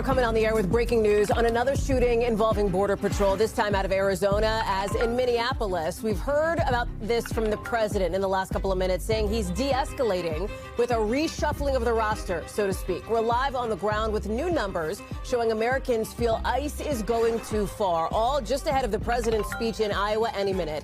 We're coming on the air with breaking news on another shooting involving Border Patrol, this time out of Arizona, as in Minneapolis. We've heard about this from the president in the last couple of minutes, saying he's de-escalating with a reshuffling of the roster, so to speak. We're live on the ground with new numbers showing Americans feel ICE is going too far, all just ahead of the president's speech in Iowa any minute.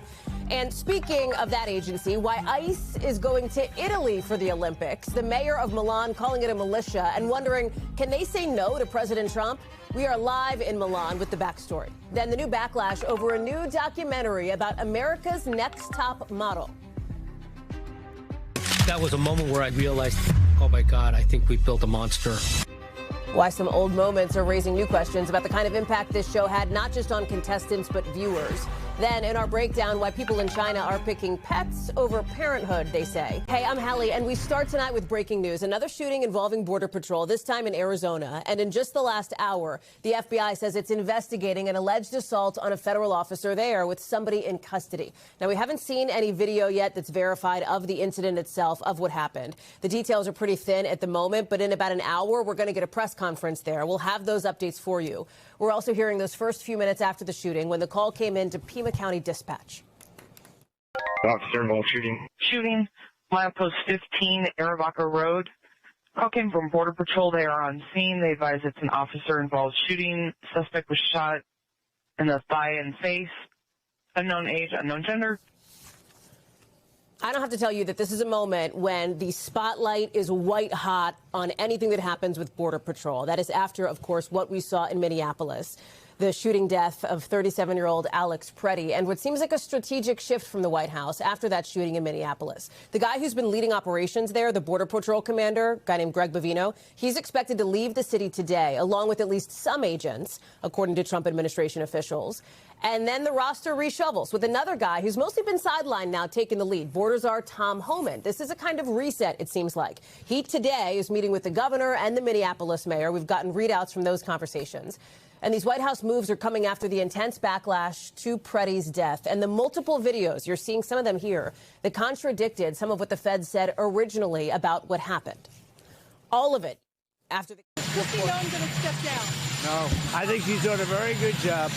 And speaking of that agency, why ICE is going to Italy for the Olympics, the mayor of Milan calling it a militia and wondering, can they say no to President Trump? We are live in Milan with the backstory. Then the new backlash over a new documentary about America's next top model. That was a moment where I realized, oh my God, I think we built a monster. Why some old moments are raising new questions about the kind of impact this show had, not just on contestants, but viewers. Then, in our breakdown, why people in China are picking pets over parenthood, they say. Hey, I'm Hallie, and we start tonight with breaking news. Another shooting involving Border Patrol, this time in Arizona. And in just the last hour, the FBI says it's investigating an alleged assault on a federal officer there with somebody in custody. Now, we haven't seen any video yet that's verified of the incident itself, of what happened. The details are pretty thin at the moment, but in about an hour, we're going to get a press conference there. We'll have those updates for you. We're also hearing those first few minutes after the shooting when the call came in to Pima County Dispatch. Officer involved shooting, milepost 15, Arivaca Road. Call came from Border Patrol. They are on scene. They advise it's an officer involved shooting. Suspect was shot in the thigh and face. Unknown age, unknown gender. I don't have to tell you that this is a moment when the spotlight is white hot on anything that happens with Border Patrol. That is after, of course, what we saw in Minneapolis, the shooting death of 37-year-old Alex Pretti, and what seems like a strategic shift from the White House after that shooting in Minneapolis. The guy who's been leading operations there, the Border Patrol commander, a guy named Greg Bovino, he's expected to leave the city today, along with at least some agents, according to Trump administration officials. And then the roster reshovels with another guy who's mostly been sidelined now taking the lead, Border Czar Tom Homan. This is a kind of reset, it seems like. He today is meeting with the governor and the Minneapolis mayor. We've gotten readouts from those conversations. And these White House moves are coming after the intense backlash to Pretti's death and the multiple videos, you're seeing some of them here, that contradicted some of what the feds said originally about what happened. All of it after the... Is she going to step down? No, I think she's doing a very good job.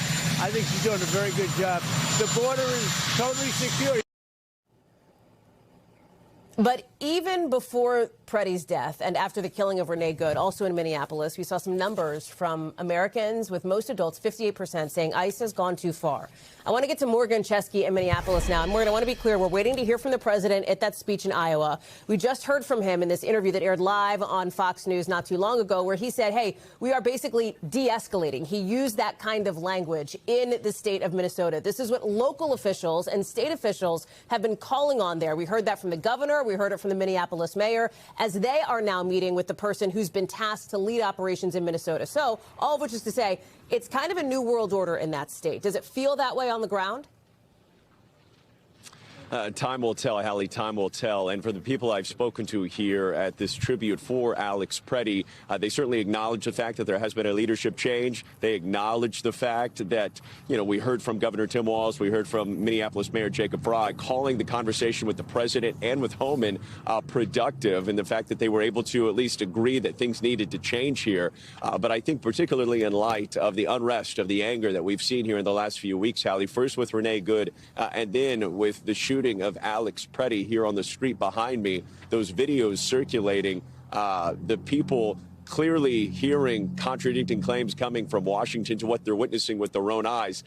The border is totally secure. But even before Pretti's death and after the killing of Renee Good, also in Minneapolis, we saw some numbers from Americans, with most adults, 58%, saying ICE has gone too far. I want to get to Morgan Chesky in Minneapolis now. And Morgan, I want to be clear, we're waiting to hear from the president at that speech in Iowa. We just heard from him in this interview that aired live on Fox News not too long ago, where he said, hey, we are basically de-escalating. He used that kind of language in the state of Minnesota. This is what local officials and state officials have been calling on there. We heard that from the governor. We heard it from the Minneapolis mayor, as they are now meeting with the person who's been tasked to lead operations in Minnesota. So all of which is to say, it's kind of a new world order in that state. Does it feel that way on the ground? Time will tell, Hallie, time will tell. And for the people I've spoken to here at this tribute for Alex Pretti, they certainly acknowledge the fact that there has been a leadership change. They acknowledge the fact that, we heard from Governor Tim Walz, we heard from Minneapolis Mayor Jacob Frey calling the conversation with the president and with Homan productive, and the fact that they were able to at least agree that things needed to change here. But I think particularly in light of the unrest, of the anger that we've seen here in the last few weeks, Hallie, first with Renee Good and then with the shooting of Alex Pretti here on the street behind me, those videos circulating, the people clearly hearing contradicting claims coming from Washington to what they're witnessing with their own eyes.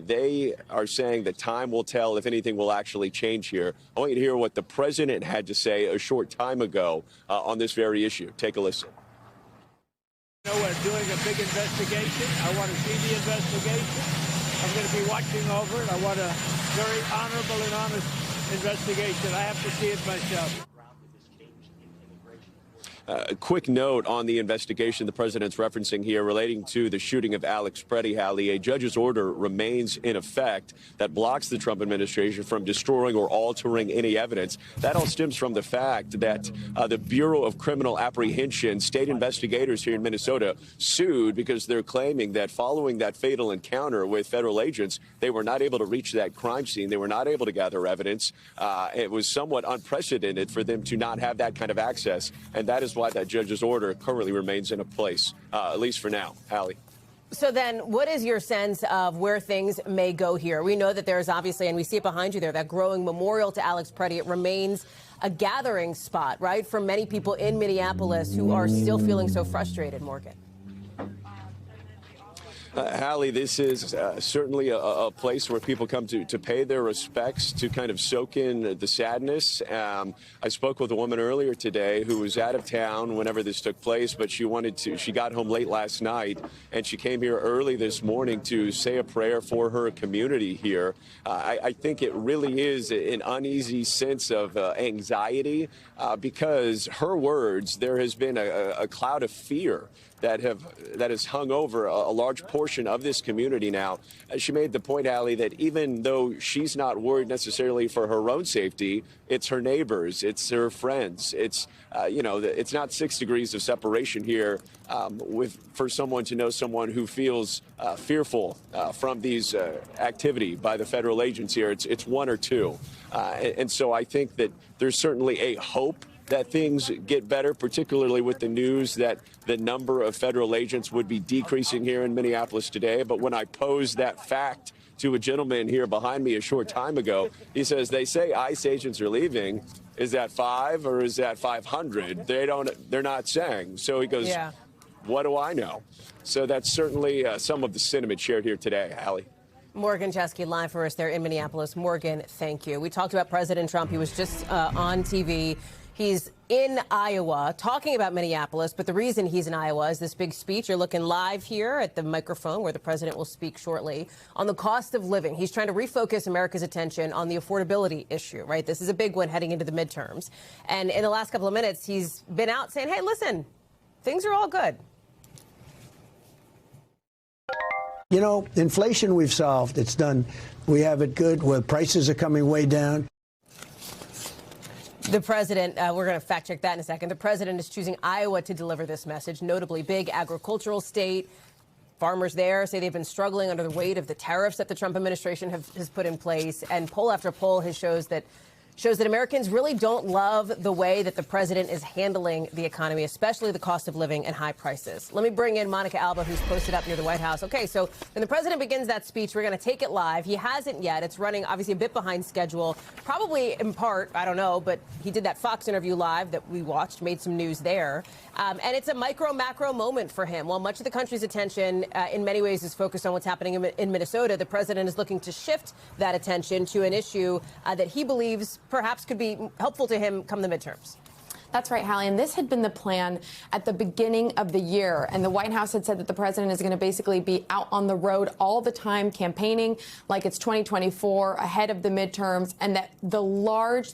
They are saying that time will tell if anything will actually change here. I want you to hear what the president had to say a short time ago on this very issue. Take a listen. We're doing a big investigation. I want to see the investigation. I'm going to be watching over it. I want a very honorable and honest investigation. I have to see it myself. A quick note on the investigation the president's referencing here relating to the shooting of Alex Pretti, Hallie. A judge's order remains in effect that blocks the Trump administration from destroying or altering any evidence. That all stems from the fact that the Bureau of Criminal Apprehension, state investigators here in Minnesota, sued because they're claiming that following that fatal encounter with federal agents, they were not able to reach that crime scene. They were not able to gather evidence. It was somewhat unprecedented for them to not have that kind of access, and that is why that judge's order currently remains in place, at least for now. Hallie. So then what is your sense of where things may go here? We know that there's obviously, and we see it behind you there, that growing memorial to Alex Pretti. It remains a gathering spot, right, for many people in Minneapolis who are still feeling so frustrated, Morgan. Hallie, this is certainly a place where people come to pay their respects, to kind of soak in the sadness. I spoke with a woman earlier today who was out of town whenever this took place, but she got home late last night, and she came here early this morning to say a prayer for her community here. I think it really is an uneasy sense of anxiety because her words, there has been a cloud of fear that has hung over a large portion of this community now. She made the point, Hallie, that even though she's not worried necessarily for her own safety, it's her neighbors, it's her friends. It's it's not 6 degrees of separation here for someone to know someone who feels fearful from these activity by the federal agents here. It's 1 or 2, and so I think that there's certainly a hope that things get better, particularly with the news that the number of federal agents would be decreasing here in Minneapolis today. But when I posed that fact to a gentleman here behind me a short time ago, he says, they say ICE agents are leaving. Is that 5 or is that 500? They're not saying. So he goes, yeah. What do I know? So that's certainly some of the sentiment shared here today, Hallie. Morgan Chesky live for us there in Minneapolis. Morgan, thank you. We talked about President Trump. He was just on TV. He's in Iowa talking about Minneapolis, but the reason he's in Iowa is this big speech. You're looking live here at the microphone where the president will speak shortly on the cost of living. He's trying to refocus America's attention on the affordability issue, right? This is a big one heading into the midterms. And in the last couple of minutes, he's been out saying, hey, listen, things are all good. You know, inflation we've solved. It's done. We have it good where prices are coming way down. The president, we're going to fact check that in a second. The president is choosing Iowa to deliver this message, notably big agricultural state. Farmers there say they've been struggling under the weight of the tariffs that the Trump administration has put in place. And poll after poll shows that Americans really don't love the way that the president is handling the economy, especially the cost of living and high prices. Let me bring in Monica Alba, who's posted up near the White House. OK, so when the president begins that speech, we're going to take it live. He hasn't yet. It's running obviously a bit behind schedule, probably in part, I don't know, but he did that Fox interview live that we watched, made some news there. And it's a macro moment for him. While much of the country's attention in many ways is focused on what's happening in Minnesota, the president is looking to shift that attention to an issue that he believes perhaps could be helpful to him come the midterms. That's right, Hallie. And this had been the plan at the beginning of the year. And the White House had said that the president is going to basically be out on the road all the time campaigning like it's 2024 ahead of the midterms, and that the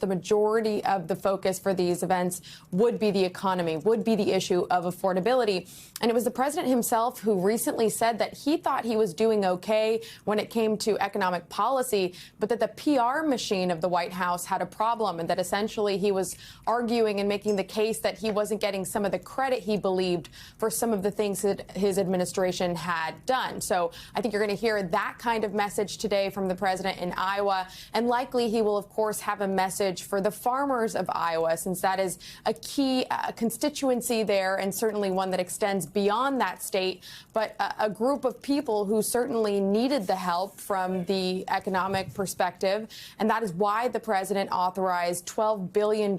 majority of the focus for these events would be the economy, would be the issue of affordability. And it was the president himself who recently said that he thought he was doing okay when it came to economic policy, but that the PR machine of the White House had a problem, and that essentially he was arguing and making the case that he wasn't getting some of the credit he believed for some of the things that his administration had done. So I think you're going to hear that kind of message today from the president in Iowa. And likely he will, of course, have a message for the farmers of Iowa, since that is a key constituency there, and certainly one that extends beyond that state, but a group of people who certainly needed the help from the economic perspective. And that is why the president authorized $12 billion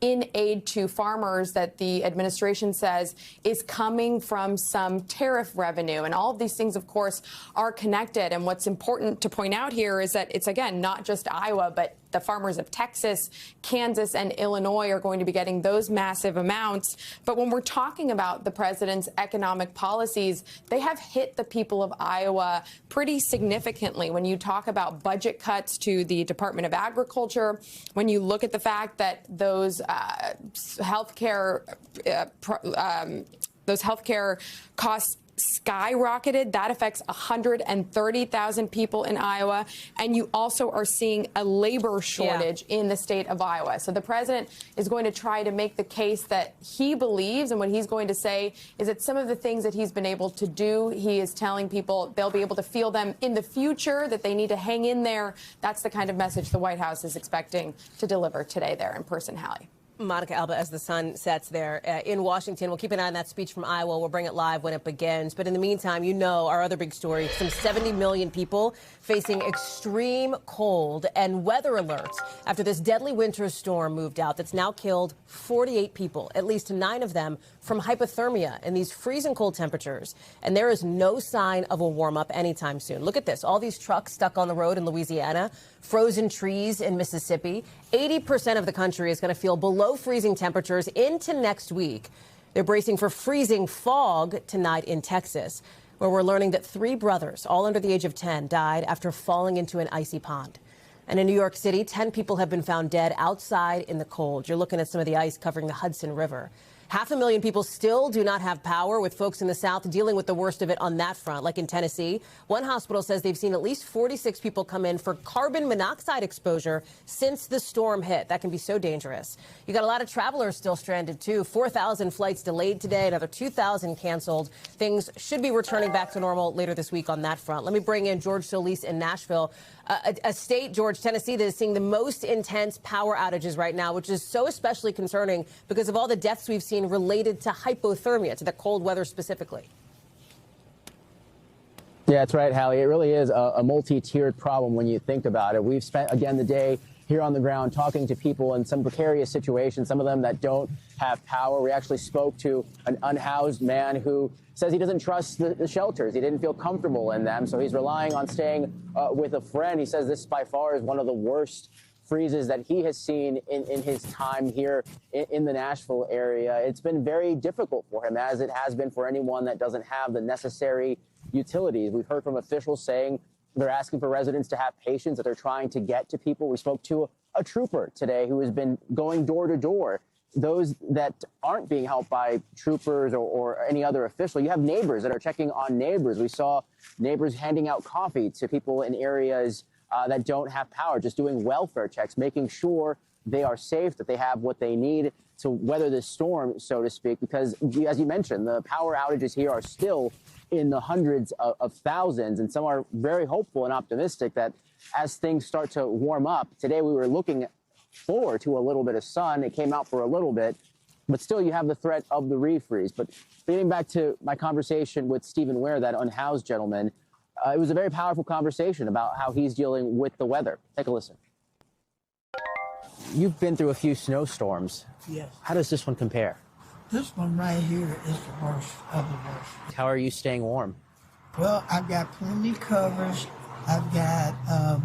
in aid to farmers that the administration says is coming from some tariff revenue. And all of these things, of course, are connected. And what's important to point out here is that it's, again, not just Iowa, but the farmers of Texas, Kansas, and Illinois are going to be getting those massive amounts. But when we're talking about the president's economic policies, they have hit the people of Iowa pretty significantly. When you talk about budget cuts to the Department of Agriculture, when you look at the fact that those healthcare costs skyrocketed, that affects 130,000 people in Iowa. And you also are seeing a labor shortage in the state of Iowa. So the president is going to try to make the case that he believes, and what he's going to say is that some of the things that he's been able to do, he is telling people they'll be able to feel them in the future, that they need to hang in there. That's the kind of message the White House is expecting to deliver today there in person, Hallie. Monica Alba, as the sun sets there in Washington. We'll keep an eye on that speech from Iowa. We'll bring it live when it begins. But in the meantime, you know our other big story, some 70 million people facing extreme cold and weather alerts after this deadly winter storm moved out that's now killed 48 people, at least 9 of them from hypothermia in these freezing cold temperatures. And there is no sign of a warm up anytime soon. Look at this. All these trucks stuck on the road in Louisiana, frozen trees in Mississippi. 80% of the country is going to feel below freezing temperatures into next week. They're bracing for freezing fog tonight in Texas, where we're learning that 3 brothers, all under the age of 10, died after falling into an icy pond. And in New York City, 10 people have been found dead outside in the cold. You're looking at some of the ice covering the Hudson River. 500,000 people still do not have power, with folks in the South dealing with the worst of it on that front, like in Tennessee. One hospital says they've seen at least 46 people come in for carbon monoxide exposure since the storm hit. That can be so dangerous. You got a lot of travelers still stranded, too. 4,000 flights delayed today, another 2,000 canceled. Things should be returning back to normal later this week on that front. Let me bring in George Solis in Nashville, a state, George, Tennessee, that is seeing the most intense power outages right now, which is so especially concerning because of all the deaths we've seen related to hypothermia, to the cold weather specifically. Yeah, that's right, Hallie. It really is a multi-tiered problem when you think about it. We've spent, again, the day here on the ground talking to people in some precarious situations, some of them that don't have power. We actually spoke to an unhoused man who says he doesn't trust the shelters. He didn't feel comfortable in them, so he's relying on staying with a friend. He says this by far is one of the worst freezes that he has seen in his time here in the Nashville area. It's been very difficult for him, as it has been for anyone that doesn't have the necessary utilities. We've heard from officials saying they're asking for residents to have patience, that they're trying to get to people. We spoke to a trooper today who has been going door to door. Those that aren't being helped by troopers or any other official, you have neighbors that are checking on neighbors. We saw neighbors handing out coffee to people in areas that don't have power, just doing welfare checks, making sure they are safe, that they have what they need to weather this storm, so to speak, because, as you mentioned, the power outages here are still in the hundreds of thousands, and some are very hopeful and optimistic that as things start to warm up. Today we were looking forward to a little bit of sun. It came out for a little bit, but still you have the threat of the refreeze. But getting back to my conversation with Stephen Ware, that unhoused gentleman, it was a very powerful conversation about how he's dealing with the weather. Take a listen. You've been through a few snowstorms. Yes. How does this one compare? This one right here is the worst of the worst. How are you staying warm? Well, I've got plenty covers. I've got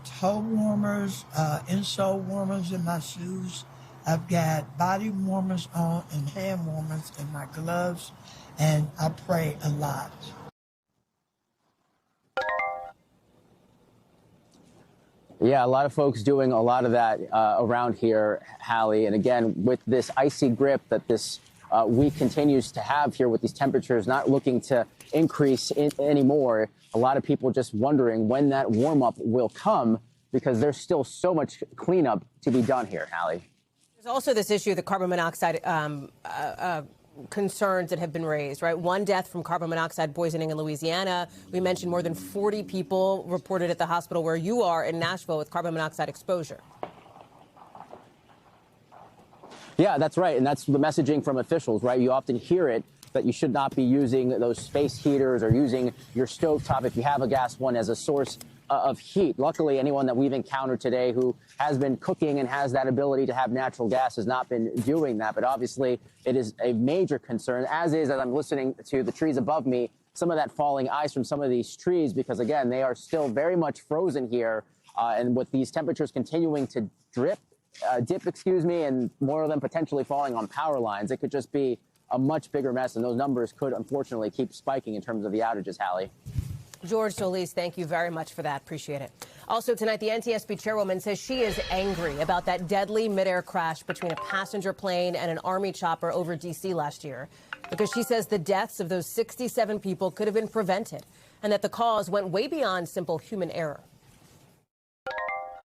toe warmers, insole warmers in my shoes. I've got body warmers on and hand warmers in my gloves. And I pray a lot. Yeah, a lot of folks doing a lot of that around here, Hallie. And again, with this icy grip that this week continues to have here with these temperatures not looking to increase anymore, a lot of people just wondering when that warm-up will come, because there's still so much cleanup to be done here, Hallie. There's also this issue, the carbon monoxide concerns that have been raised, right? 1 death from carbon monoxide poisoning in Louisiana. We mentioned more than 40 people reported at the hospital where you are in Nashville with carbon monoxide exposure. Yeah, that's right. And that's the messaging from officials, right? You often hear it, that you should not be using those space heaters or using your stovetop, if you have a gas one, as a source of heat. Luckily, anyone that we've encountered today who has been cooking and has that ability to have natural gas has not been doing that. But obviously, it is a major concern, as I'm listening to the trees above me, some of that falling ice from some of these trees, because, again, they are still very much frozen here. And with these temperatures continuing to dip, and more of them potentially falling on power lines, it could just be a much bigger mess. And those numbers could, unfortunately, keep spiking in terms of the outages, Hallie. George Solis, thank you very much for that. Appreciate it. Also tonight, the NTSB chairwoman says she is angry about that deadly midair crash between a passenger plane and an Army chopper over D.C. last year, because she says the deaths of those 67 people could have been prevented and that the cause went way beyond simple human error.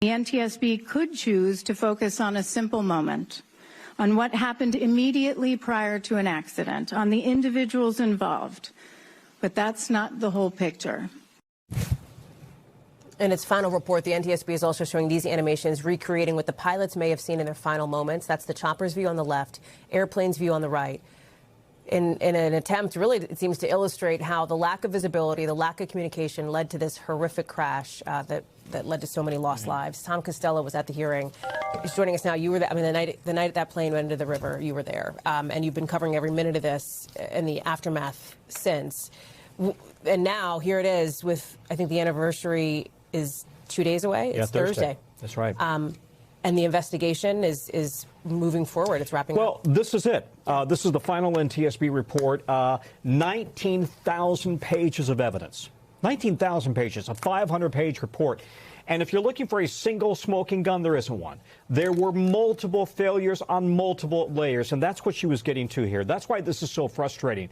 The NTSB could choose to focus on a simple moment, on what happened immediately prior to an accident, on the individuals involved. But that's not the whole picture. In its final report, the NTSB is also showing these animations recreating what the pilots may have seen in their final moments. That's the chopper's view on the left, airplane's view on the right. In an attempt, really, it seems to illustrate how the lack of visibility, the lack of communication led to this horrific crash that led to so many lost lives. Tom Costello was at the hearing. He's joining us now. You were there. I mean, the night that plane went into the river, you were there. And you've been covering every minute of this in the aftermath since. And now, here it is with, I think the anniversary is 2 days away. It's Thursday. That's right. And the investigation is moving forward. It's wrapping up. Well, this is it. This is the final NTSB report. 19,000 pages of evidence. 19,000 pages, a 500-page report. And if you're looking for a single smoking gun, there isn't one. There were multiple failures on multiple layers, and that's what she was getting to here. That's why this is so frustrating.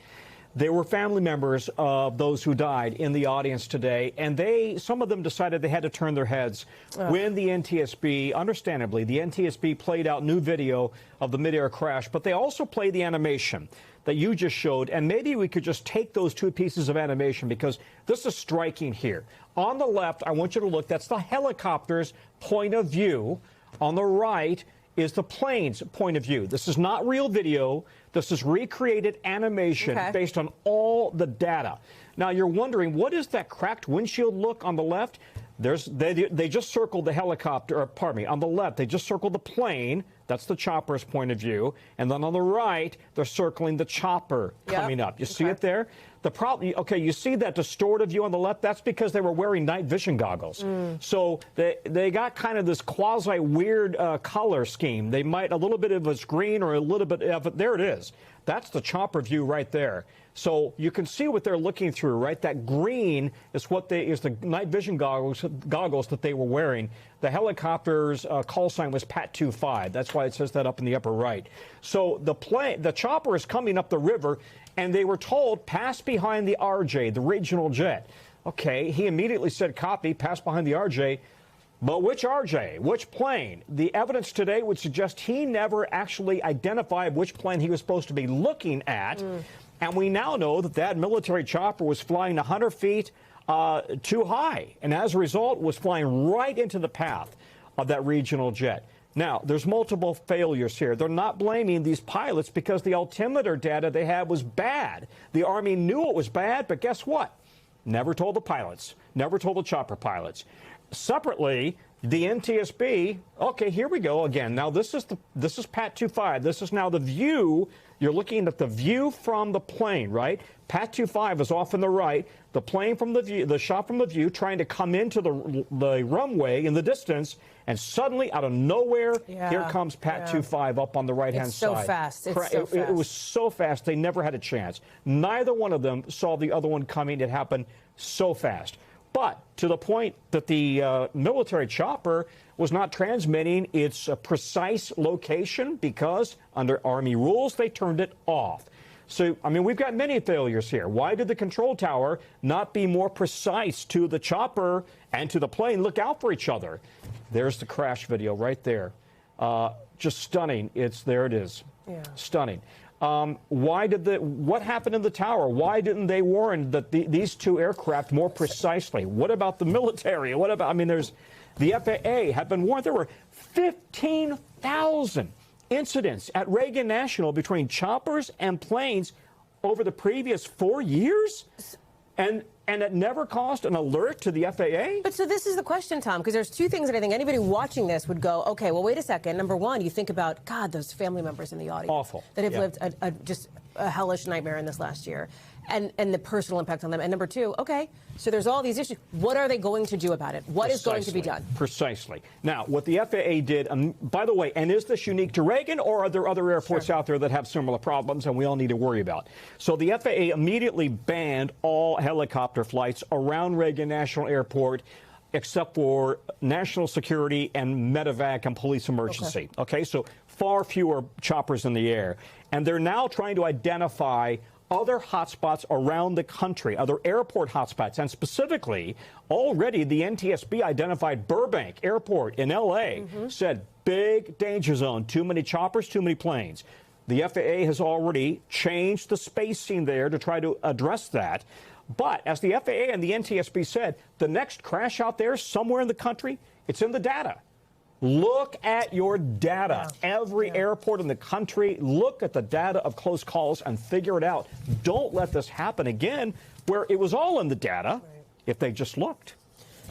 There were family members of those who died in the audience today, and some of them decided they had to turn their heads when the NTSB, understandably, the NTSB played out new video of the midair crash, but they also played the animation that you just showed, and maybe we could just take those two pieces of animation because this is striking here. On the left, I want you to look, that's the helicopter's point of view. On the right is the plane's point of view. This is not real video. This is recreated animation based on all the data. Now, you're wondering, what is that cracked windshield look on the left? They just circled the helicopter, or pardon me, on the left, they just circled the plane. That's the chopper's point of view. And then on the right, they're circling the chopper coming up. You see it there? The problem, you see that distorted view on the left? That's because they were wearing night vision goggles. So they got kind of this quasi-weird color scheme. They might, a little bit of it's green or a little bit of it. There it is. That's the chopper view right there. So you can see what they're looking through, right? That green is is the night vision goggles that they were wearing. The helicopter's call sign was Pat 25. That's why it says that up in the upper right. So the chopper is coming up the river, and they were told, pass behind the RJ, the regional jet. Okay, he immediately said, copy, pass behind the RJ. But which RJ? Which plane? The evidence today would suggest he never actually identified which plane he was supposed to be looking at. And we now know that military chopper was flying 100 feet too high, and as a result was flying right into the path of that regional jet. Now, there's multiple failures here. They're not blaming these pilots because the altimeter data they had was bad. The Army knew it was bad, but guess what? Never told the pilots, never told the chopper pilots. Separately, the NTSB, okay, here we go again. Now, this is Pat 25. This is now the view. You're looking at the view from the plane, right? Pat 25 is off on the right. The plane from the view, the shot from the view, trying to come into the runway in the distance, and suddenly, out of nowhere, here comes Pat 25 up on the right-hand side. So fast. It's so fast. It was so fast, they never had a chance. Neither one of them saw the other one coming. It happened so fast. But to the point that the military chopper was not transmitting its precise location because under Army rules, they turned it off. So, I mean, we've got many failures here. Why did the control tower not be more precise to the chopper and to the plane? Look out for each other. There's the crash video right there. Just stunning. There it is. Yeah. Stunning. What happened in the tower? Why didn't they warn that these two aircraft more precisely? What about the military? What about, I mean, the FAA had been warned. There were 15,000 incidents at Reagan National between choppers and planes over the previous 4 years? And it never caused an alert to the FAA? But so this is the question, Tom, because there's two things that I think anybody watching this would go, okay, well, wait a second. Number one, you think about, God, those family members in the audience. Awful. That have lived just a hellish nightmare in this last year. And the personal impact on them. And number two, okay, so there's all these issues. What are they going to do about it? What is going to be done? Precisely. Now, what the FAA did, by the way, and is this unique to Reagan, or are there other airports out there that have similar problems and we all need to worry about? So the FAA immediately banned all helicopter flights around Reagan National Airport except for national security and medevac and police emergency. Okay, so far fewer choppers in the air. And they're now trying to identify other hotspots around the country, other airport hotspots, and specifically, already the NTSB identified Burbank Airport in L.A., said big danger zone, too many choppers, too many planes. The FAA has already changed the spacing there to try to address that. But as the FAA and the NTSB said, the next crash out there somewhere in the country, it's in the data. Look at your data. Every airport in the country, look at the data of close calls and figure it out. Don't let this happen again where it was all in the data if they just looked.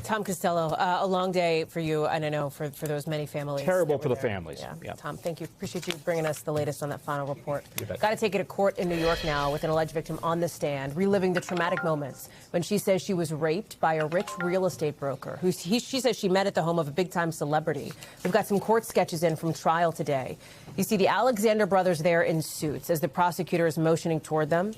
Tom Costello, a long day for you, and I know for those many families. Terrible for the families. Yeah. Tom, thank you. Appreciate you bringing us the latest on that final report. Got to take it to court in New York now with an alleged victim on the stand, reliving the traumatic moments when she says she was raped by a rich real estate broker who she says she met at the home of a big-time celebrity. We've got some court sketches in from trial today. You see the Alexander brothers there in suits as the prosecutor is motioning toward them.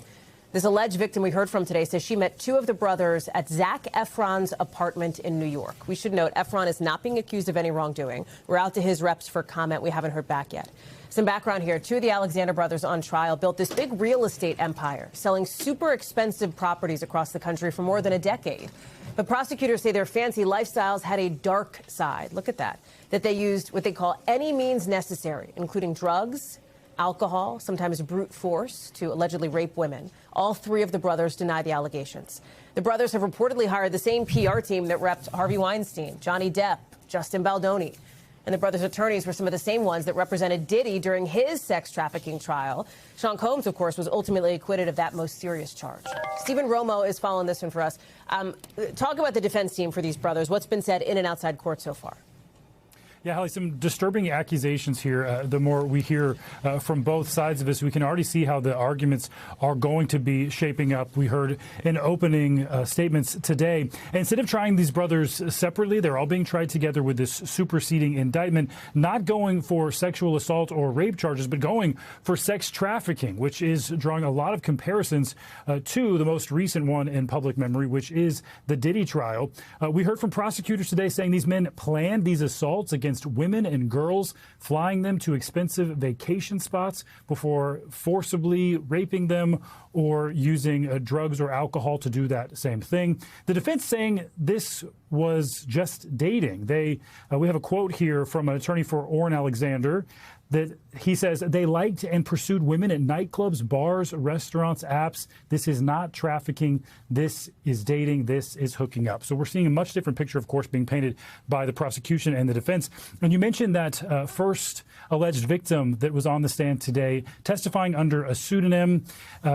This alleged victim we heard from today says she met two of the brothers at Zac Efron's apartment in New York. We should note Efron is not being accused of any wrongdoing. We're out to his reps for comment. We haven't heard back yet. Some background here. Two of the Alexander brothers on trial built this big real estate empire, selling super expensive properties across the country for more than a decade. But prosecutors say their fancy lifestyles had a dark side. Look at that. That they used what they call any means necessary, including drugs, alcohol, sometimes brute force, to allegedly rape women. All three of the brothers deny the allegations. The brothers have reportedly hired the same PR team that repped Harvey Weinstein, Johnny Depp, Justin Baldoni. And the brothers' attorneys were some of the same ones that represented Diddy during his sex trafficking trial. Sean Combs, of course, was ultimately acquitted of that most serious charge. Stephen Romo is following this one for us. Talk about the defense team for these brothers. What's been said in and outside court so far? Yeah, Hallie, some disturbing accusations here. The more we hear from both sides of this, we can already see how the arguments are going to be shaping up. We heard in opening statements today. Instead of trying these brothers separately, they're all being tried together with this superseding indictment, not going for sexual assault or rape charges, but going for sex trafficking, which is drawing a lot of comparisons to the most recent one in public memory, which is the Diddy trial. We heard from prosecutors today saying these men planned these assaults against women and girls, flying them to expensive vacation spots before forcibly raping them or using drugs or alcohol to do that same thing. The defense saying this was just dating. We have a quote here from an attorney for Orrin Alexander that he says they liked and pursued women at nightclubs, bars, restaurants, apps. This is not trafficking. This is dating. This is hooking up. So we're seeing a much different picture, of course, being painted by the prosecution and the defense. And you mentioned that first alleged victim that was on the stand today, testifying under a pseudonym,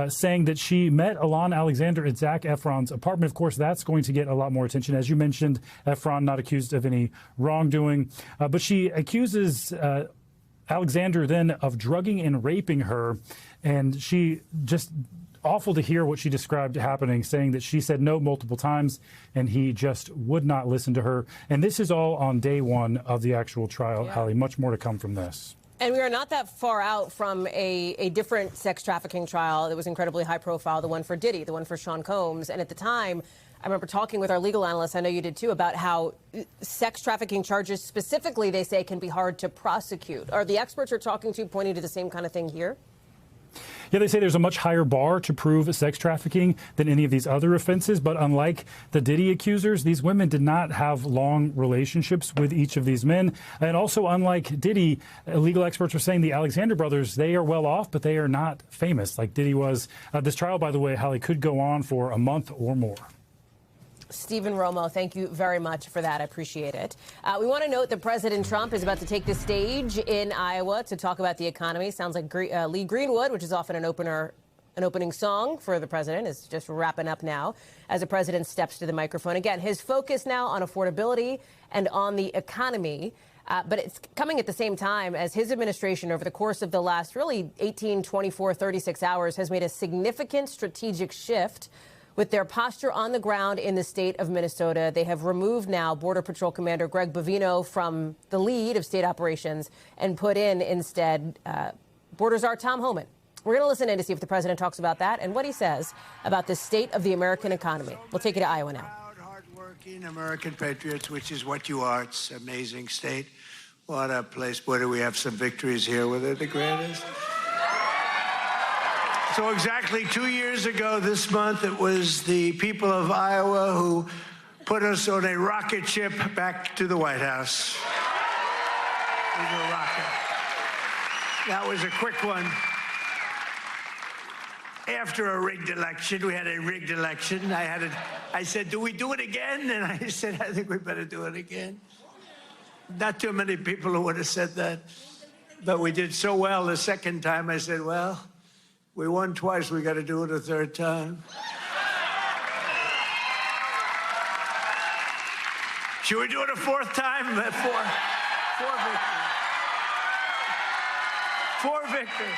saying that she met Alon Alexander at Zac Efron's apartment. Of course, that's going to get a lot more attention. As you mentioned, Efron not accused of any wrongdoing, but she accuses Alexander then of drugging and raping her, and she just awful to hear what she described happening, saying that she said no multiple times and he just would not listen to her. And this is all on day one of the actual trial. Hallie, much more to come from this. And we are not that far out from a different sex trafficking trial that was incredibly high profile, the one for Diddy, the one for Sean Combs. And at the time, I remember talking with our legal analyst, I know you did too, about how sex trafficking charges specifically, they say, can be hard to prosecute. Are the experts you're talking to pointing to the same kind of thing here? Yeah, they say there's a much higher bar to prove sex trafficking than any of these other offenses. But unlike the Diddy accusers, these women did not have long relationships with each of these men. And also, unlike Diddy, legal experts are saying the Alexander brothers, they are well off, but they are not famous like Diddy was. This trial, by the way, Hallie, could go on for a month or more. Stephen Romo, thank you very much for that. I appreciate it. We want to note that President Trump is about to take the stage in Iowa to talk about the economy. Sounds like Lee Greenwood, which is often an opening song for the president, is just wrapping up now as the president steps to the microphone. Again, his focus now on affordability and on the economy. But it's coming at the same time as his administration over the course of the last really 18, 24, 36 hours has made a significant strategic shift with their posture on the ground in the state of Minnesota. They have removed now Border Patrol Commander Greg Bovino from the lead of state operations and put in instead Border Czar Tom Homan. We're going to listen in to see if the president talks about that and what he says about the state of the American economy. We'll take you to Iowa now. Hard-working American patriots, which is what you are. It's an amazing state. What a place. Boy, do we have some victories here. Were they the greatest? So exactly 2 years ago this month, it was the people of Iowa who put us on a rocket ship back to the White House. It was a rocket. That was a quick one. after a rigged election. We had a rigged election. I said, do we do it again? And I said, I think we better do it again. Not too many people who would have said that. But we did so well the second time, I said, well, we won twice. We got to do it a third time. Should we do it a fourth time? Four victories.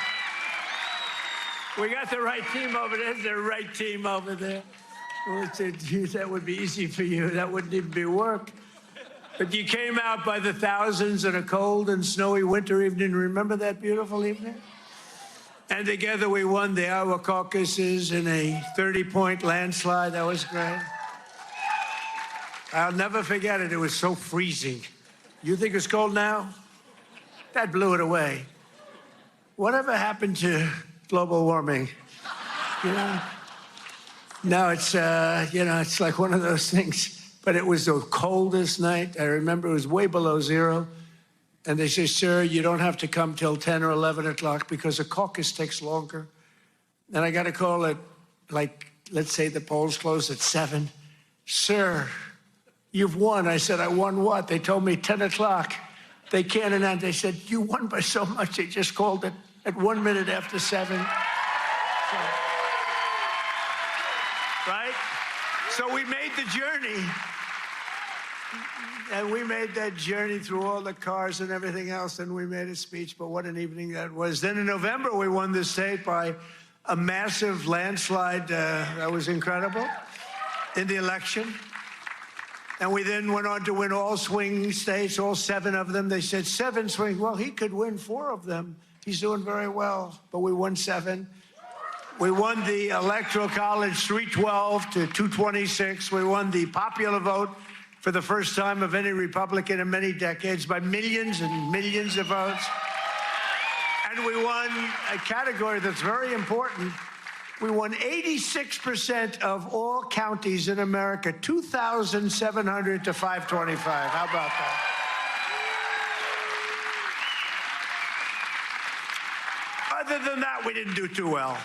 We got the right team over there. The right team over there. Well, that would be easy for you. That wouldn't even be work. But you came out by the thousands on a cold and snowy winter evening. Remember that beautiful evening? And together we won the Iowa caucuses in a 30-point landslide. That was great. I'll never forget it. It was so freezing. You think it's cold now? That blew it away. Whatever happened to global warming? You know? Now it's, it's like one of those things. But it was the coldest night. I remember it was way below zero. And they say, sir, you don't have to come till 10 or 11 o'clock because the caucus takes longer. And I got a call at, let's say the polls closed at 7. Sir, you've won. I said, I won what? They told me 10 o'clock. They can't announce. They said, you won by so much. They just called it at 1 minute after 7. So, right? So we made the journey. And we made that journey through all the cars and everything else, and we made a speech. But what an evening that was. Then in November, we won the state by a massive landslide. That was incredible in the election. And we then went on to win all swing states, all 7 of them. They said 7 swing. Well, he could win 4 of them. He's doing very well. But we won 7. We won the Electoral College 312 to 226. We won the popular vote for the first time of any Republican in many decades by millions and millions of votes. And we won a category that's very important. We won 86% of all counties in America, 2,700 to 525. How about that? Other than that, we didn't do too well.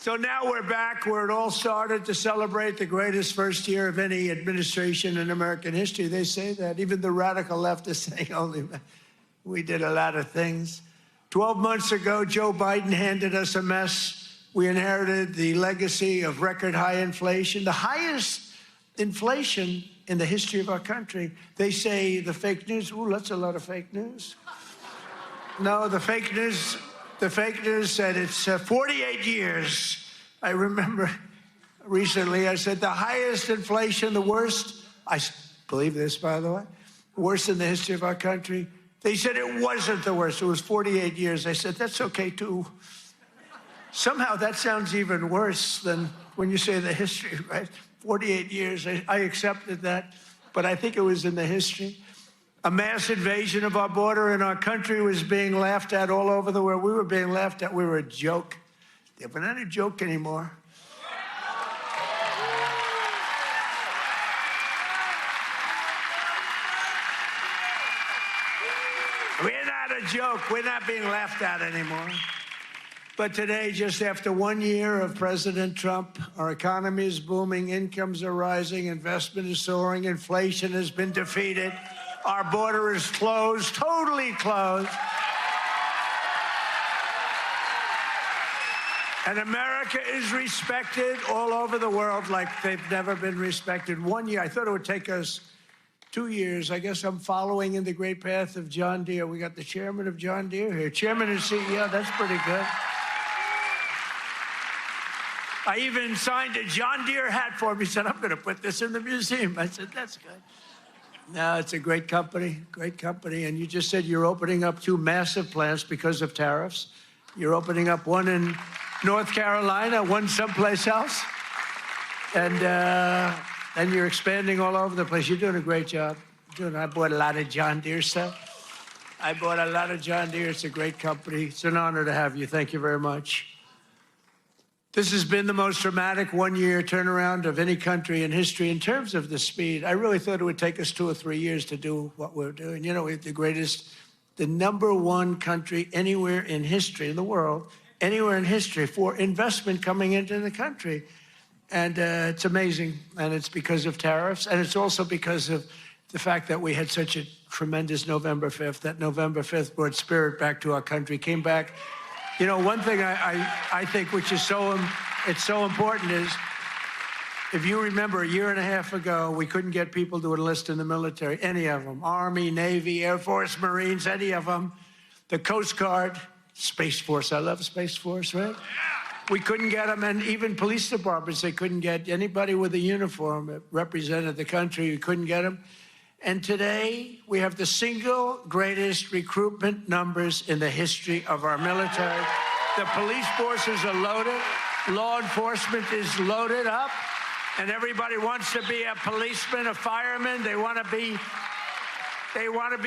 So now we're back where it all started to celebrate the greatest first year of any administration in American history. They say that. Even the radical left is saying, we did a lot of things. 12 months ago, Joe Biden handed us a mess. We inherited the legacy of record high inflation, the highest inflation in the history of our country. They say the fake news, that's a lot of fake news. No, the fake news said it's 48 years. I remember recently I said the highest inflation, the worst, I believe this, by the way, worst in the history of our country. They said it wasn't the worst. It was 48 years. I said, that's okay, too. Somehow that sounds even worse than when you say the history, right? 48 years. I accepted that, but I think it was in the history. A mass invasion of our border and our country was being laughed at all over the world. We were being laughed at. We were a joke. We're not a joke anymore. We're not a joke. We're not being laughed at anymore. But today, just after 1 year of President Trump, our economy is booming, incomes are rising, investment is soaring, inflation has been defeated. Our border is closed, totally closed. And America is respected all over the world like they've never been respected. 1 year, I thought it would take us 2 years. I guess I'm following in the great path of John Deere. We got the chairman of John Deere here. Chairman and CEO, that's pretty good. I even signed a John Deere hat for him. He said, I'm going to put this in the museum. I said, that's good. No, it's a great company, and you just said you're opening up 2 massive plants because of tariffs. You're opening up one in North Carolina, one someplace else, and you're expanding all over the place. You're doing a great job. I bought a lot of John Deere stuff. I bought a lot of John Deere. It's a great company. It's an honor to have you. Thank you very much. This has been the most dramatic 1 year turnaround of any country in history in terms of the speed. I really thought it would take us 2 or 3 years to do what we're doing. You know, we're the #1 country anywhere in history in the world anywhere in history for investment coming into the country. And it's amazing. And it's because of tariffs. And it's also because of the fact that we had such a tremendous November 5th, that November 5th brought spirit back to our country, came back. You know, one thing I think which is so important is, if you remember, a year and a half ago, we couldn't get people to enlist in the military, any of them, Army, Navy, Air Force, Marines, any of them, the Coast Guard, Space Force. I love Space Force, right? We couldn't get them, and even police departments, they couldn't get anybody with a uniform that represented the country. We couldn't get them. And today, we have the single greatest recruitment numbers in the history of our military. The police forces are loaded. Law enforcement is loaded up. And everybody wants to be a policeman, a fireman. They want to be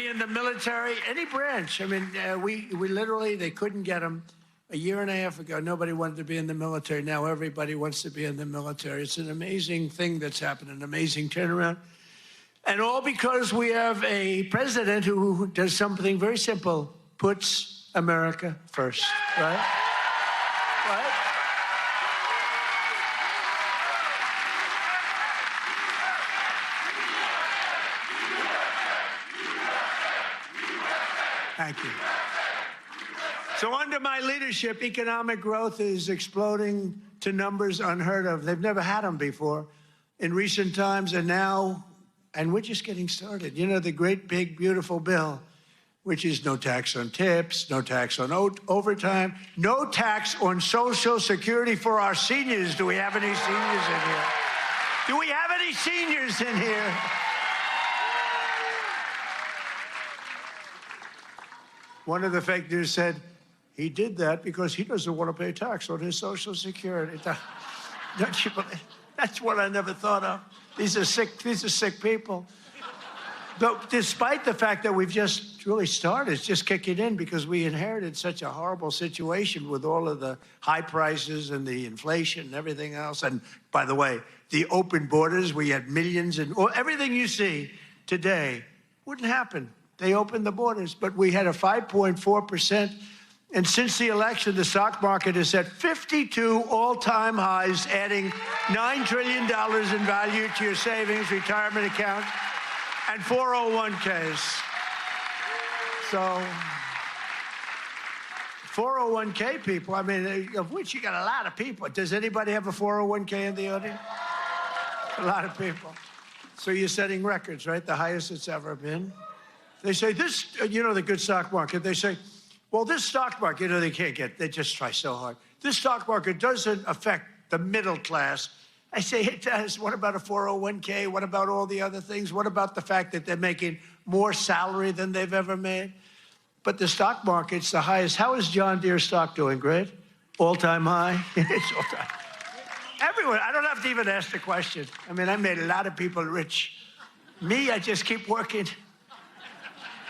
in the military, any branch. I mean, we literally, they couldn't get them. A year and a half ago, nobody wanted to be in the military. Now everybody wants to be in the military. It's an amazing thing that's happened, an amazing turnaround. And all because we have a president who does something very simple, puts America first, right? Right? Thank you. So under my leadership, economic growth is exploding to numbers unheard of. They've never had them before in recent times, and now, and we're just getting started. You know, the great, big, beautiful bill, which is no tax on tips, no tax on overtime, no tax on Social Security for our seniors. Do we have any seniors in here? Do we have any seniors in here? One of the fake news said, he did that because he doesn't want to pay tax on his Social Security. Don't you believe? That's what I never thought of. These are sick people. But despite the fact that we've just really started, it's just kicking in because we inherited such a horrible situation with all of the high prices and the inflation and everything else. And by the way, the open borders, we had millions, and everything you see today wouldn't happen. They opened the borders, but we had a 5.4%. And since the election, the stock market is at 52 all-time highs, adding $9 trillion in value to your savings, retirement account, and 401ks. So 401k people, I mean, of which you got a lot of people. Does anybody have a 401k in the audience? A lot of people. So you're setting records, right? The highest it's ever been. They say this, you know, the good stock market, they say, well, this stock market, you know, they just try so hard. This stock market doesn't affect the middle class. I say it does. What about a 401k? What about all the other things? What about the fact that they're making more salary than they've ever made? But the stock market's the highest. How is John Deere stock doing? Great? All-time high? It's all-time. Everyone, I don't have to even ask the question. I mean, I made a lot of people rich. Me, I just keep working.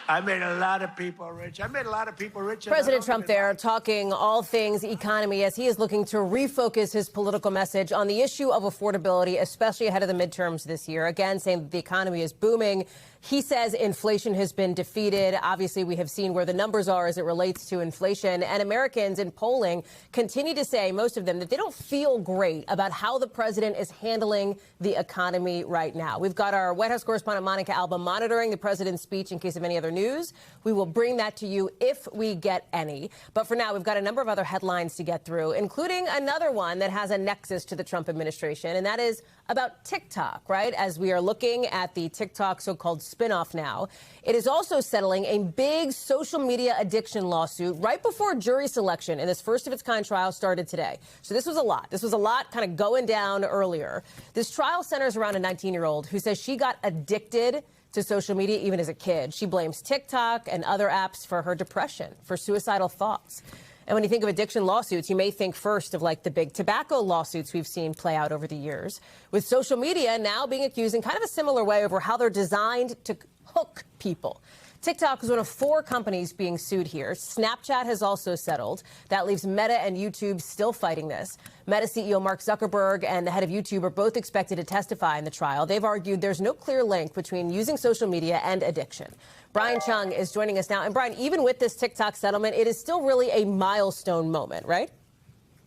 I made a lot of people rich. I made a lot of people rich. President Trump there talking all things economy as he is looking to refocus his political message on the issue of affordability, especially ahead of the midterms this year. Again, saying that the economy is booming. He says inflation has been defeated. Obviously, we have seen where the numbers are as it relates to inflation. And Americans in polling continue to say, most of them, that they don't feel great about how the president is handling the economy right now. We've got our White House correspondent Monica Alba monitoring the president's speech in case of any other news. We will bring that to you if we get any. But for now, we've got a number of other headlines to get through, including another one that has a nexus to the Trump administration, and that is about TikTok, right? As we are looking at the TikTok so-called spinoff now, it is also settling a big social media addiction lawsuit right before jury selection in this first of its kind trial started today. So this was a lot. This was a lot kind of going down earlier. This trial centers around a 19-year-old who says she got addicted to social media even as a kid. She blames TikTok and other apps for her depression, for suicidal thoughts. And when you think of addiction lawsuits, you may think first of like the big tobacco lawsuits we've seen play out over the years, with social media now being accused in kind of a similar way over how they're designed to hook people. TikTok is one of 4 companies being sued here. Snapchat has also settled. That leaves Meta and YouTube still fighting this. Meta CEO Mark Zuckerberg and the head of YouTube are both expected to testify in the trial. They've argued there's no clear link between using social media and addiction. Brian Chung is joining us now. And Brian, even with this TikTok settlement, it is still really a milestone moment, right?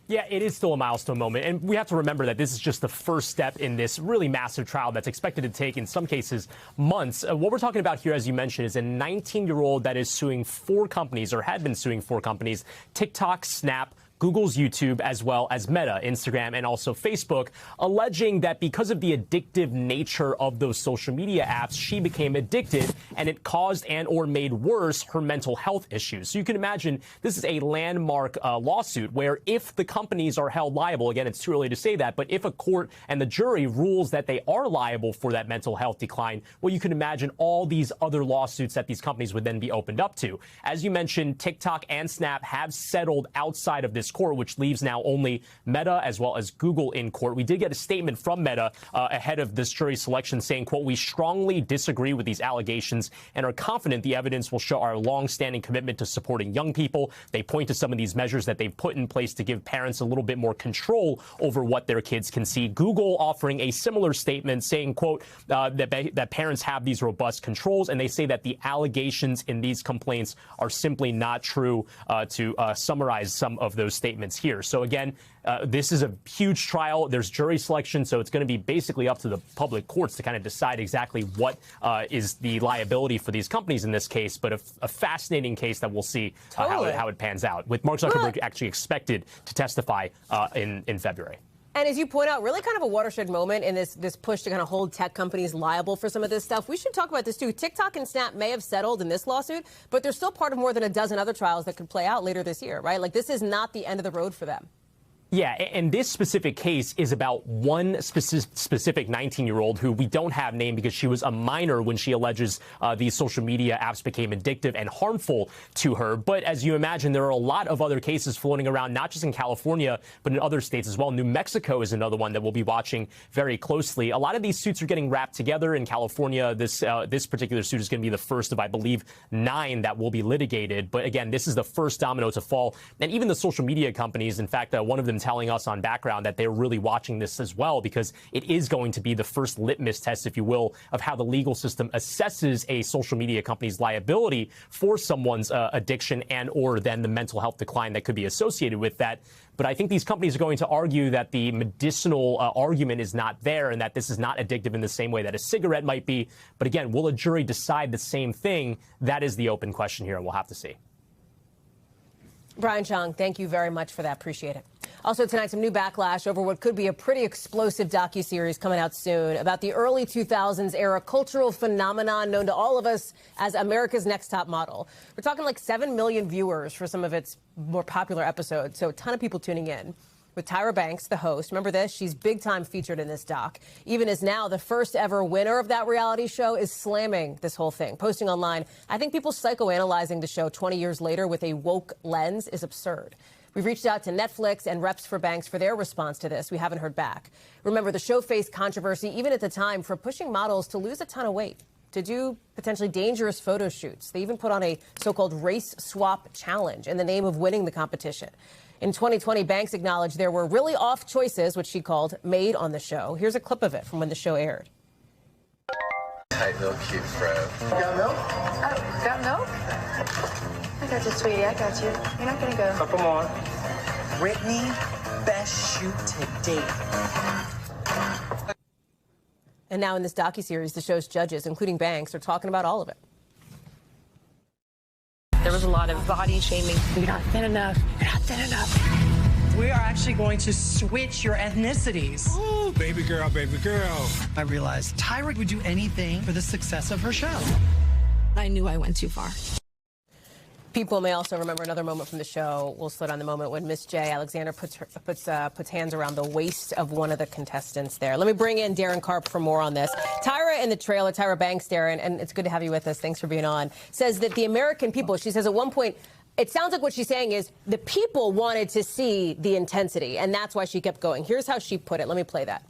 Yeah, it is still a milestone moment. And we have to remember that this is just the first step in this really massive trial that's expected to take, in some cases, months. What we're talking about here, as you mentioned, is a 19-year-old that is suing 4 companies, or had been suing 4 companies: TikTok, Snap, Google's YouTube, as well as Meta, Instagram, and also Facebook, alleging that because of the addictive nature of those social media apps, she became addicted, and it caused and or made worse her mental health issues. So you can imagine this is a landmark lawsuit where if the companies are held liable, again, it's too early to say that, but if a court and the jury rules that they are liable for that mental health decline, well, you can imagine all these other lawsuits that these companies would then be opened up to. As you mentioned, TikTok and Snap have settled outside of this court, which leaves now only Meta as well as Google in court. We did get a statement from Meta ahead of this jury selection saying, quote, "We strongly disagree with these allegations and are confident the evidence will show our long-standing commitment to supporting young people." They point to some of these measures that they've put in place to give parents a little bit more control over what their kids can see. Google offering a similar statement saying, quote, that parents have these robust controls, and they say that the allegations in these complaints are simply not true, to summarize some of those statements here. So again, this is a huge trial. There's jury selection, so it's going to be basically up to the public courts to kind of decide exactly what is the liability for these companies in this case. But a fascinating case that we'll see how it pans out, with Mark Zuckerberg actually expected to testify in February. And as you point out, really kind of a watershed moment in this push to kind of hold tech companies liable for some of this stuff. We should talk about this, too. TikTok and Snap may have settled in this lawsuit, but they're still part of more than a dozen other trials that could play out later this year, right? Like, this is not the end of the road for them. Yeah, and this specific case is about one specific 19-year-old who we don't have named because she was a minor when she alleges these social media apps became addictive and harmful to her. But as you imagine, there are a lot of other cases floating around, not just in California, but in other states as well. New Mexico is another one that we'll be watching very closely. A lot of these suits are getting wrapped together. In California, this particular suit is going to be the first of, I believe, 9 that will be litigated. But again, this is the first domino to fall. And even the social media companies, in fact, one of them telling us on background that they're really watching this as well, because it is going to be the first litmus test, if you will, of how the legal system assesses a social media company's liability for someone's addiction and or then the mental health decline that could be associated with that. But I think these companies are going to argue that the medicinal argument is not there and that this is not addictive in the same way that a cigarette might be. But again, will a jury decide the same thing? That is the open question here, and we'll have to see. Brian Chung, thank you very much for that. Appreciate it. Also tonight, some new backlash over what could be a pretty explosive docuseries coming out soon about the early 2000s era cultural phenomenon known to all of us as America's Next Top Model. We're talking like 7 million viewers for some of its more popular episodes, so a ton of people tuning in. With Tyra Banks, the host. Remember this? She's big time featured in this doc. Even as now the first ever winner of that reality show is slamming this whole thing. Posting online, "I think people psychoanalyzing the show 20 years later with a woke lens is absurd." We've reached out to Netflix and reps for Banks for their response to this. We haven't heard back. Remember, the show faced controversy even at the time for pushing models to lose a ton of weight, to do potentially dangerous photo shoots. They even put on a so-called race swap challenge in the name of winning the competition. In 2020, Banks acknowledged there were really off choices, which she called, made on the show. Here's a clip of it from when the show aired. Tight milk cute, bro. Got milk? Oh, got milk? I got you, sweetie. I got you. You're not gonna go. Couple more. Brittany, best shoot to date. And now in this docuseries, the show's judges, including Banks, are talking about all of it. There was a lot of body shaming. You're not thin enough. You're not thin enough. We are actually going to switch your ethnicities. Oh, baby girl, baby girl. I realized Tyra would do anything for the success of her show. I knew I went too far. People may also remember another moment from the show. We'll slow down the moment when Miss J. Alexander puts hands around the waist of one of the contestants there. Let me bring in Darren Karp for more on this. Tyra in the trailer, Tyra Banks, Darren, and it's good to have you with us. Thanks for being on. Says that the American people, she says at one point, it sounds like what she's saying is the people wanted to see the intensity, and that's why she kept going. Here's how she put it. Let me play that.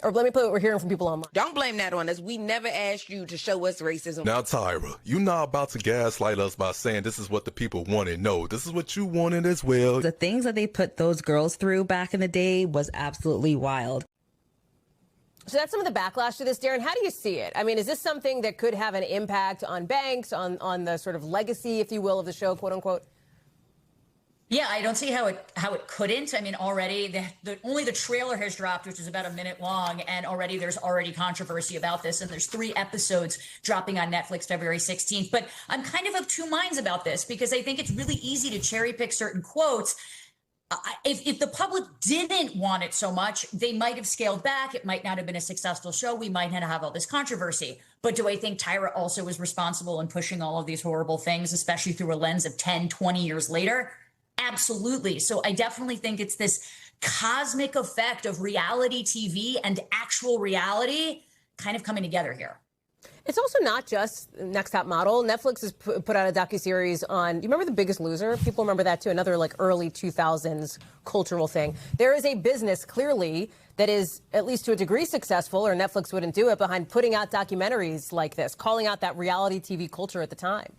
Or let me put what we're hearing from people online. Don't blame that on us. We never asked you to show us racism. Now, Tyra, you're not about to gaslight us by saying this is what the people wanted. No, this is what you wanted as well. The things that they put those girls through back in the day was absolutely wild. So that's some of the backlash to this, Darren. How do you see it? I mean, is this something that could have an impact on Banks, on the sort of legacy, if you will, of the show, quote unquote? Yeah, I don't see how it couldn't. I mean, already only the trailer has dropped, which is about a minute long, and there's already controversy about this. And there's 3 episodes dropping on Netflix February 16th. But I'm kind of 2 minds about this because I think it's really easy to cherry pick certain quotes. If the public didn't want it so much, they might have scaled back. It might not have been a successful show. We might not have all this controversy. But do I think Tyra also was responsible in pushing all of these horrible things, especially through a lens of 10, 20 years later? Absolutely. So I definitely think it's this cosmic effect of reality TV and actual reality kind of coming together here. It's also not just Next Top Model. Netflix has put out a docuseries on, you remember The Biggest Loser? People remember that too, another like early 2000s cultural thing. There is a business clearly that is at least to a degree successful, or Netflix wouldn't do it, behind putting out documentaries like this, calling out that reality TV culture at the time.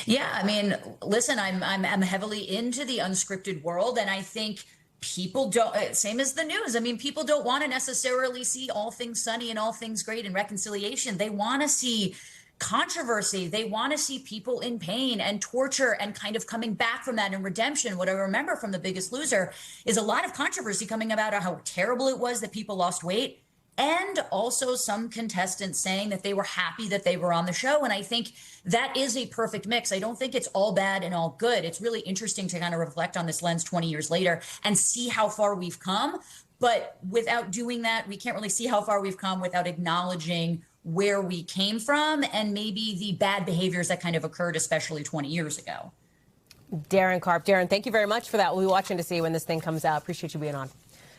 Yeah, I mean, listen, I'm heavily into the unscripted world, and I think people don't, same as the news. I mean, people don't want to necessarily see all things sunny and all things great and reconciliation. They want to see controversy. They want to see people in pain and torture and kind of coming back from that and redemption. What I remember from The Biggest Loser is a lot of controversy coming about how terrible it was that people lost weight, and also some contestants saying that they were happy that they were on the show. And I think that is a perfect mix. I don't think it's all bad and all good. It's really interesting to kind of reflect on this lens 20 years later and see how far we've come. But without doing that, we can't really see how far we've come without acknowledging where we came from and maybe the bad behaviors that kind of occurred, especially 20 years ago. Darren Karp. Darren, thank you very much for that. We'll be watching to see when this thing comes out. Appreciate you being on.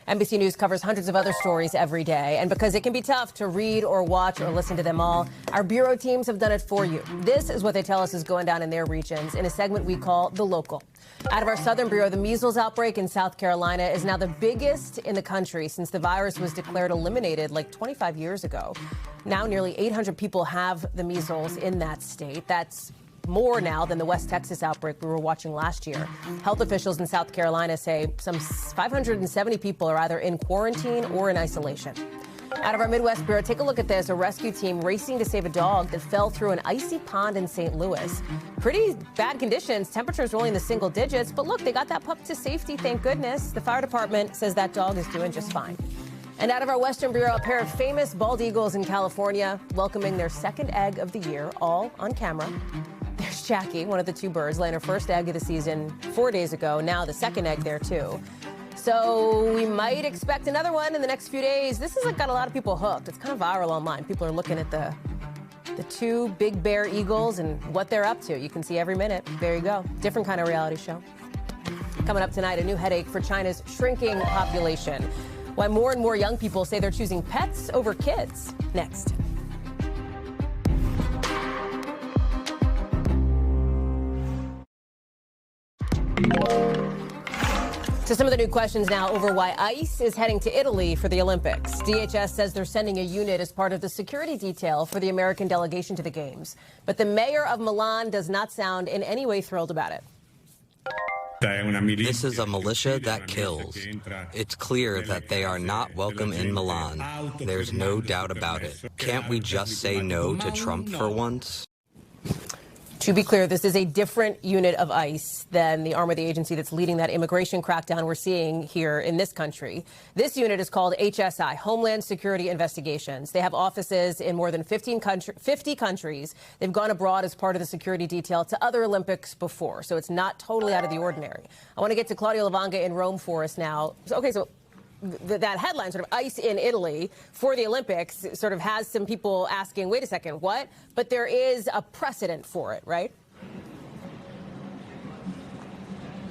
NBC News covers hundreds of other stories every day. And because it can be tough to read or watch or listen to them all, our bureau teams have done it for you. This is what they tell us is going down in their regions in a segment we call The Local. Out of our Southern Bureau, the measles outbreak in South Carolina is now the biggest in the country since the virus was declared eliminated like 25 years ago. Now nearly 800 people have the measles in that state. That's more now than the West Texas outbreak we were watching last year. Health officials in South Carolina say some 570 people are either in quarantine or in isolation. Out of our Midwest Bureau, take a look at this. A rescue team racing to save a dog that fell through an icy pond in St. Louis. Pretty bad conditions. Temperatures rolling in the single digits. But look, they got that pup to safety, thank goodness. The fire department says that dog is doing just fine. And out of our Western Bureau, a pair of famous bald eagles in California welcoming their second egg of the year, all on camera. There's Jackie, one of the 2 birds, laying her first egg of the season 4 days ago. Now the second egg there, too. So we might expect another one in the next few days. This has got a lot of people hooked. It's kind of viral online. People are looking at the 2 big bear eagles and what they're up to. You can see every minute. There you go. Different kind of reality show. Coming up tonight, a new headache for China's shrinking population. Why more and more young people say they're choosing pets over kids. Next. So some of the new questions now over why ICE is heading to Italy for the Olympics. DHS says they're sending a unit as part of the security detail for the American delegation to the Games. But the mayor of Milan does not sound in any way thrilled about it. This is a militia that kills. It's clear that they are not welcome in Milan. There's no doubt about it. Can't we just say no to Trump for once? To be clear, this is a different unit of ICE than the arm of the agency that's leading that immigration crackdown we're seeing here in this country. This unit is called HSI, Homeland Security Investigations. They have offices in more than 50 countries. They've gone abroad as part of the security detail to other Olympics before, so it's not totally out of the ordinary. I want to get to Claudia Lavanga in Rome for us now. So that headline, sort of ICE in Italy for the Olympics, sort of has some people asking, wait a second, what? But there is a precedent for it, right?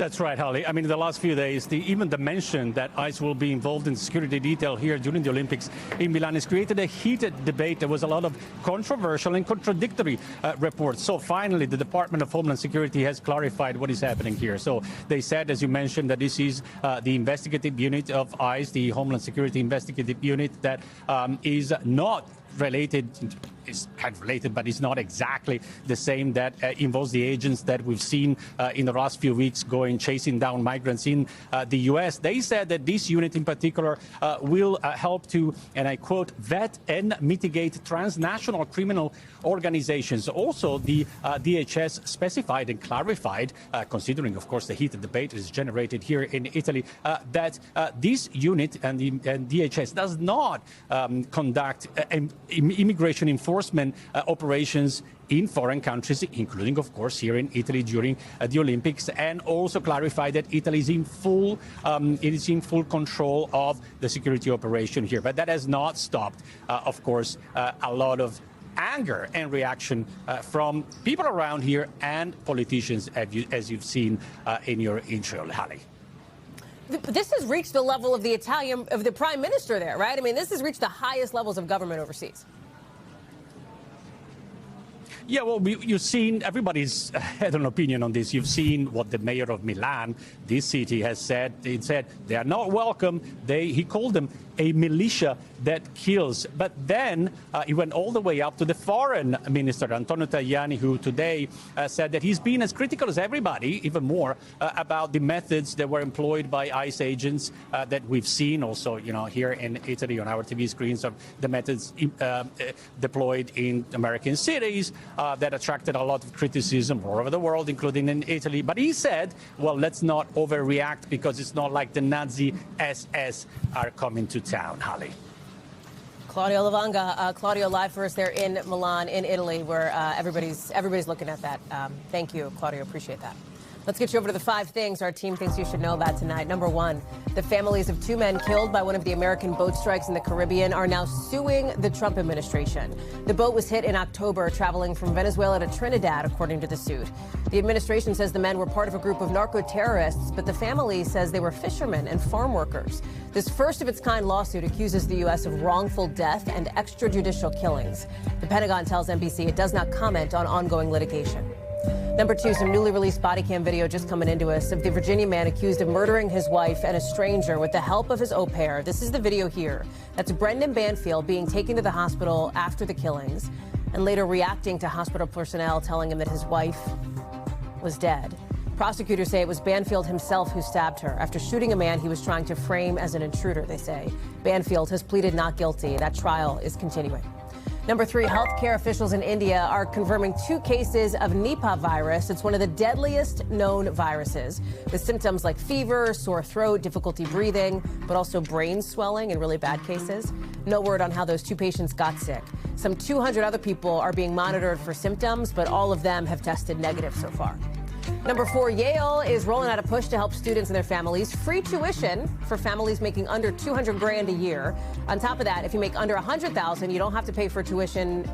That's right, Hallie. I mean, in the last few days, even the mention that ICE will be involved in security detail here during the Olympics in Milan has created a heated debate. There was a lot of controversial and contradictory reports. So finally, the Department of Homeland Security has clarified what is happening here. So they said, as you mentioned, that this is the investigative unit of ICE, the Homeland Security investigative unit that is not related, is kind of related, but it's not exactly the same, that involves the agents that we've seen in the last few weeks chasing down migrants in the U.S. They said that this unit in particular will help to, and I quote, vet and mitigate transnational criminal organizations. Also, the DHS specified and clarified, considering, of course, the heated debate is generated here in Italy, that this unit and DHS does not conduct immigration enforcement operations in foreign countries, including, of course, here in Italy during the Olympics, and also clarified that Italy is in full control of the security operation here. But that has not stopped, of course, a lot of anger and reaction from people around here and politicians, as you've seen in your intro, Hallie. This has reached the level of the prime minister there, right? I mean, this has reached the highest levels of government overseas. Yeah, well, you've seen, everybody's had an opinion on this. You've seen what the mayor of Milan, this city, has said. He said they are not welcome. He called them a militia that kills. But then he went all the way up to the foreign minister, Antonio Tajani, who today said that he's been as critical as everybody, even more, about the methods that were employed by ICE agents that we've seen also, here in Italy on our TV screens, of the methods deployed in American cities that attracted a lot of criticism all over the world, including in Italy. But he said, well, let's not overreact, because it's not like the Nazi SS are coming to town, Hallie. Claudio Lavanga, Claudio, live for us there in Milan, in Italy, where everybody's looking at that. Thank you, Claudio. Appreciate that. Let's get you over to the 5 things our team thinks you should know about tonight. Number 1, the families of 2 men killed by one of the American boat strikes in the Caribbean are now suing the Trump administration. The boat was hit in October, traveling from Venezuela to Trinidad, according to the suit. The administration says the men were part of a group of narco-terrorists, but the family says they were fishermen and farm workers. This first-of-its-kind lawsuit accuses the U.S. of wrongful death and extrajudicial killings. The Pentagon tells NBC it does not comment on ongoing litigation. Number 2, some newly released body cam video just coming into us of the Virginia man accused of murdering his wife and a stranger with the help of his au pair. This is the video here. That's Brendan Banfield being taken to the hospital after the killings and later reacting to hospital personnel telling him that his wife was dead. Prosecutors say it was Banfield himself who stabbed her after shooting a man he was trying to frame as an intruder, they say. Banfield has pleaded not guilty. That trial is continuing. Number 3, healthcare officials in India are confirming 2 cases of Nipah virus. It's one of the deadliest known viruses, with symptoms like fever, sore throat, difficulty breathing, but also brain swelling in really bad cases. No word on how those 2 patients got sick. Some 200 other people are being monitored for symptoms, but all of them have tested negative so far. Number 4, Yale is rolling out a push to help students and their families. Free tuition for families making under $200,000 a year. On top of that, if you make under $100,000, you don't have to pay for tuition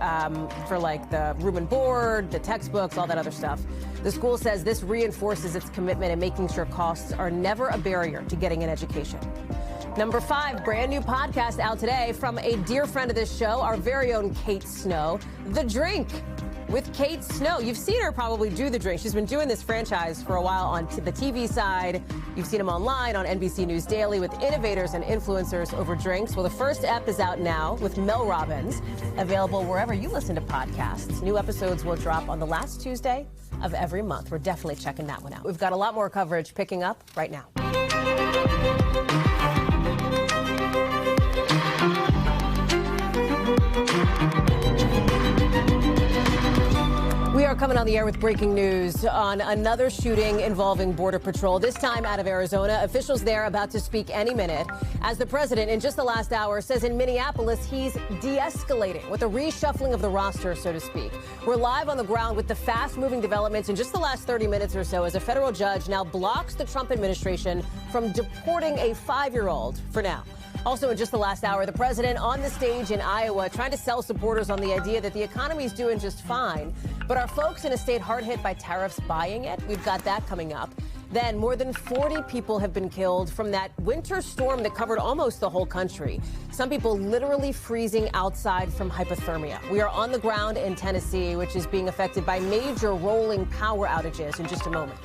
for like the room and board, the textbooks, all that other stuff. The school says this reinforces its commitment in making sure costs are never a barrier to getting an education. Number 5, brand new podcast out today from a dear friend of this show, our very own Kate Snow, The Drink with Kate Snow. You've seen her probably do The Drink. She's been doing this franchise for a while on the TV side. You've seen them online on NBC News Daily with innovators and influencers over drinks. Well, the first ep is out now with Mel Robbins, available wherever you listen to podcasts. New episodes will drop on the last Tuesday of every month. We're definitely checking that one out. We've got a lot more coverage picking up right now. We are coming on the air with breaking news on another shooting involving Border Patrol, this time out of Arizona. Officials there about to speak any minute, as the president in just the last hour says in Minneapolis he's de-escalating with a reshuffling of the roster, so to speak. We're live on the ground with the fast-moving developments in just the last 30 minutes or so, as a federal judge now blocks the Trump administration from deporting a 5-year-old for now. Also, in just the last hour, the president on the stage in Iowa trying to sell supporters on the idea that the economy is doing just fine. But are folks in a state hard hit by tariffs buying it? We've got that coming up. Then more than 40 people have been killed from that winter storm that covered almost the whole country. Some people literally freezing outside from hypothermia. We are on the ground in Tennessee, which is being affected by major rolling power outages in just a moment.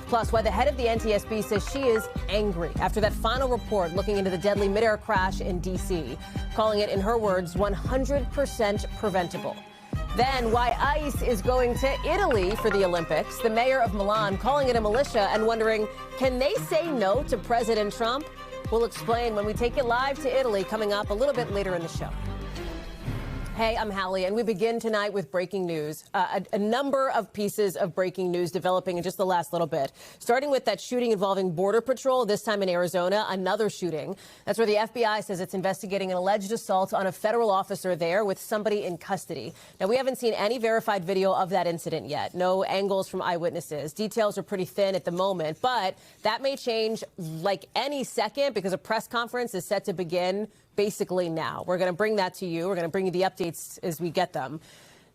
Plus, why the head of the NTSB says she is angry after that final report looking into the deadly midair crash in D.C., calling it, in her words, 100% preventable. Then why ICE is going to Italy for the Olympics. The mayor of Milan calling it a militia and wondering, can they say no to President Trump? We'll explain when we take it live to Italy, coming up a little bit later in the show. Hey, I'm Hallie, and we begin tonight with breaking news. A number of pieces of breaking news developing in just the last little bit. Starting with that shooting involving Border Patrol, this time in Arizona, another shooting. That's where the FBI says it's investigating an alleged assault on a federal officer there with somebody in custody. Now, we haven't seen any verified video of that incident yet. No angles from eyewitnesses. Details are pretty thin at the moment, but that may change like any second because a press conference is set to begin basically now. We're going to bring that to you. We're going to bring you the updates as we get them.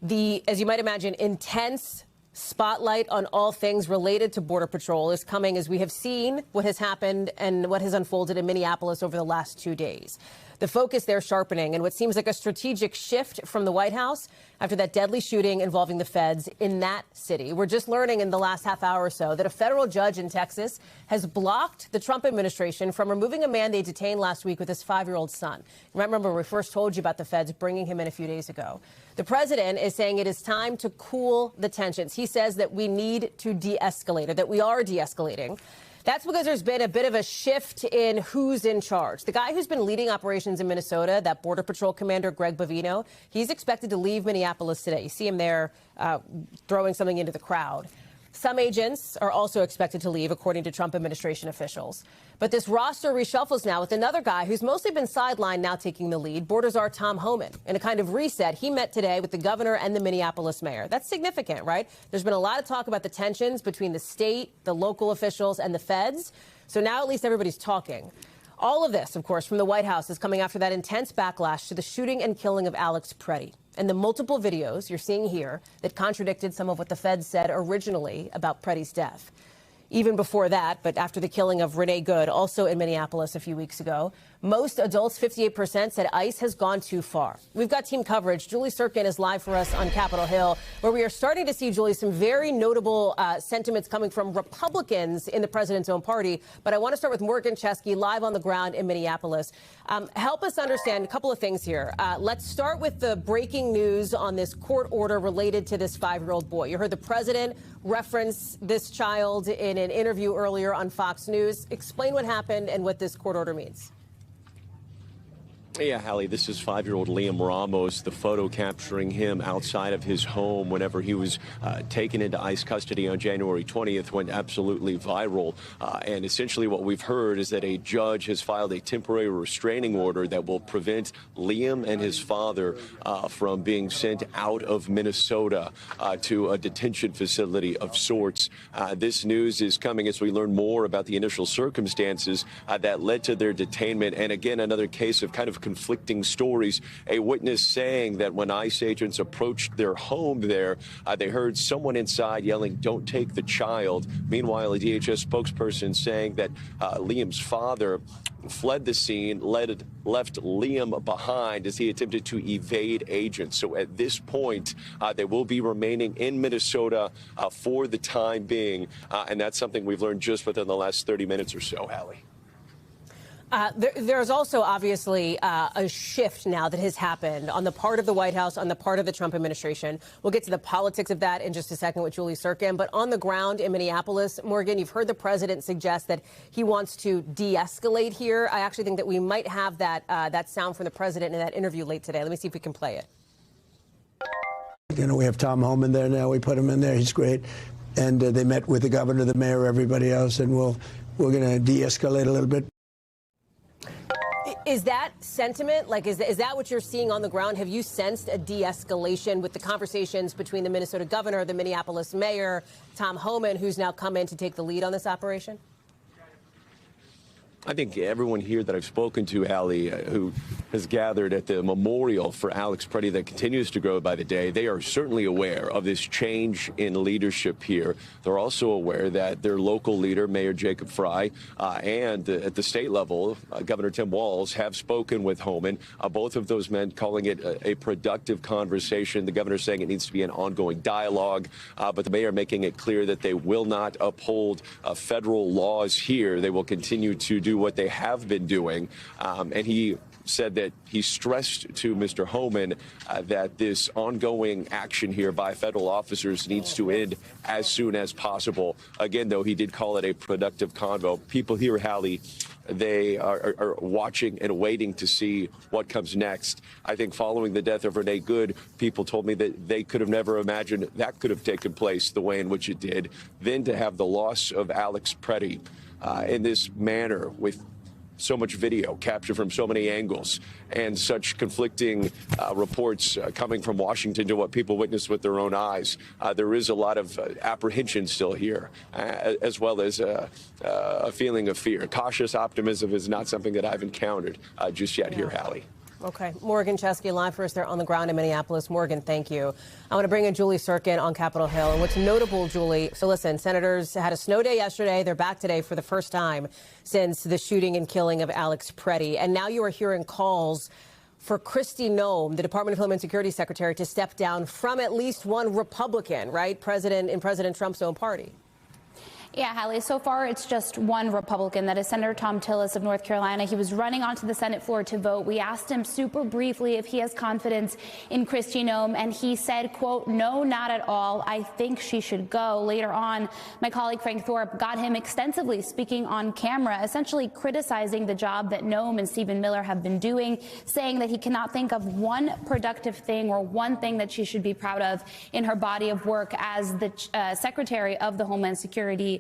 As you might imagine, intense spotlight on all things related to Border Patrol is coming as we have seen what has happened and what has unfolded in Minneapolis over the last 2 days. The focus there sharpening and what seems like a strategic shift from the White House after that deadly shooting involving the feds in that city. We're just learning in the last half hour or so that a federal judge in Texas has blocked the Trump administration from removing a man they detained last week with his 5-year-old son. Remember, we first told you about the feds bringing him in a few days ago. The president is saying it is time to cool the tensions. He says that we need to de-escalate, or that we are de-escalating. That's because there's been a bit of a shift in who's in charge. The guy who's been leading operations in Minnesota, that Border Patrol commander, Greg Bovino, he's expected to leave Minneapolis today. You see him there throwing something into the crowd. Some agents are also expected to leave, according to Trump administration officials. But this roster reshuffles now with another guy who's mostly been sidelined now taking the lead, Border Czar Tom Homan. In a kind of reset, he met today with the governor and the Minneapolis mayor. That's significant, right? There's been a lot of talk about the tensions between the state, the local officials, and the feds. So now at least everybody's talking. All of this, of course, from the White House is coming after that intense backlash to the shooting and killing of Alex Pretti and the multiple videos you're seeing here that contradicted some of what the feds said originally about Pretti's death. Even before that, but after the killing of Renee Good, also in Minneapolis a few weeks ago, most adults, 58%, said ICE has gone too far. We've got team coverage. Julie Sirkin is live for us on Capitol Hill, where we are starting to see, Julie, some very notable sentiments coming from Republicans in the president's own party. But I want to start with Morgan Chesky, live on the ground in Minneapolis. Help us understand a couple of things here. Let's start with the breaking news on this court order related to this 5-year-old boy. You heard the president reference this child in an interview earlier on Fox News. Explain what happened and what this court order means. Yeah, Hallie, this is 5-year-old Liam Ramos, the photo capturing him outside of his home whenever he was taken into ICE custody on January 20th went absolutely viral. And essentially what we've heard is that a judge has filed a temporary restraining order that will prevent Liam and his father from being sent out of Minnesota to a detention facility of sorts. This news is coming as we learn more about the initial circumstances that led to their detainment. And again, another case of kind of conflicting stories. A witness saying that when ICE agents approached their home there, they heard someone inside yelling, "Don't take the child." Meanwhile, a DHS spokesperson saying that Liam's father fled the scene, left Liam behind as he attempted to evade agents. So at this point, they will be remaining in Minnesota for the time being. And that's something we've learned just within the last 30 minutes or so, Hallie. There's also obviously a shift now that has happened on the part of the White House, on the part of the Trump administration. We'll get to the politics of that in just a second with Julie Sirkin. But on the ground in Minneapolis, Morgan, you've heard the president suggest that he wants to de-escalate here. I actually think that we might have that sound from the president in that interview late today. Let me see if we can play it. You know, we have Tom Homan there now. We put him in there. He's great. And they met with the governor, the mayor, everybody else, and we're going to de-escalate a little bit. Is that sentiment, like, is that what you're seeing on the ground? Have you sensed a de-escalation with the conversations between the Minnesota governor, the Minneapolis mayor, Tom Homan, who's now come in to take the lead on this operation? I think everyone here that I've spoken to, Hallie, who has gathered at the memorial for Alex Pretti that continues to grow by the day, they are certainly aware of this change in leadership here. They're also aware that their local leader, Mayor Jacob Fry, and at the state level, Governor Tim Walz, have spoken with Homan. Both of those men calling it a productive conversation. The governor saying it needs to be an ongoing dialogue, but the mayor making it clear that they will not uphold federal laws here. They will continue to do what they have been doing. And he said that he stressed to Mr. Homan that this ongoing action here by federal officers needs to end as soon as possible. Again, though, he did call it a productive convo. People here, Hallie, they are watching and waiting to see what comes next. I think following the death of Renee Good, people told me that they could have never imagined that could have taken place the way in which it did. Then to have the loss of Alex Pretti in this manner, with so much video captured from so many angles and such conflicting reports coming from Washington to what people witnessed with their own eyes. There is a lot of apprehension still here, as well as a feeling of fear. Cautious optimism is not something that I've encountered just yet here, Hallie. Okay. Morgan Chesky live for us there on the ground in Minneapolis. Morgan, thank you. I want to bring in Julie Sirkin on Capitol Hill. And what's notable, Julie, so listen, senators had a snow day yesterday. They're back today for the first time since the shooting and killing of Alex Pretti. And now you are hearing calls for Kristi Noem, the Department of Homeland Security Secretary, to step down from at least one Republican, right? In President Trump's own party. Yeah, Hallie, so far it's just one Republican, that is Senator Thom Tillis of North Carolina. He was running onto the Senate floor to vote. We asked him super briefly if he has confidence in Kristi Noem, and he said, quote, "No, not at all. I think she should go." Later on, my colleague Frank Thorpe got him extensively speaking on camera, essentially criticizing the job that Noem and Stephen Miller have been doing, saying that he cannot think of one productive thing or one thing that she should be proud of in her body of work as the Secretary of the Homeland Security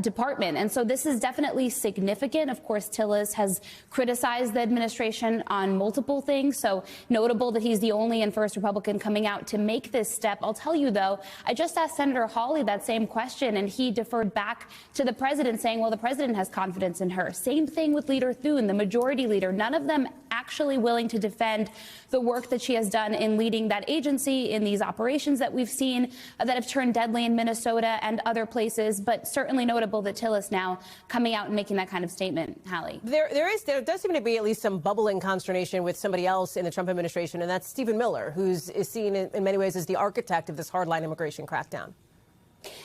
Department. And so this is definitely significant. Of course, Tillis has criticized the administration on multiple things. So notable that he's the only and first Republican coming out to make this step. I'll tell you, though, I just asked Senator Hallie that same question, and he deferred back to the president, saying, well, the president has confidence in her. Same thing with Leader Thune, the majority leader. None of them actually willing to defend the work that she has done in leading that agency in these operations that we've seen that have turned deadly in Minnesota and other places. But certainly notable that Tillis now coming out and making that kind of statement, Hallie. There does seem to be at least some bubbling consternation with somebody else in the Trump administration, and that's Stephen Miller, who's seen in many ways as the architect of this hardline immigration crackdown.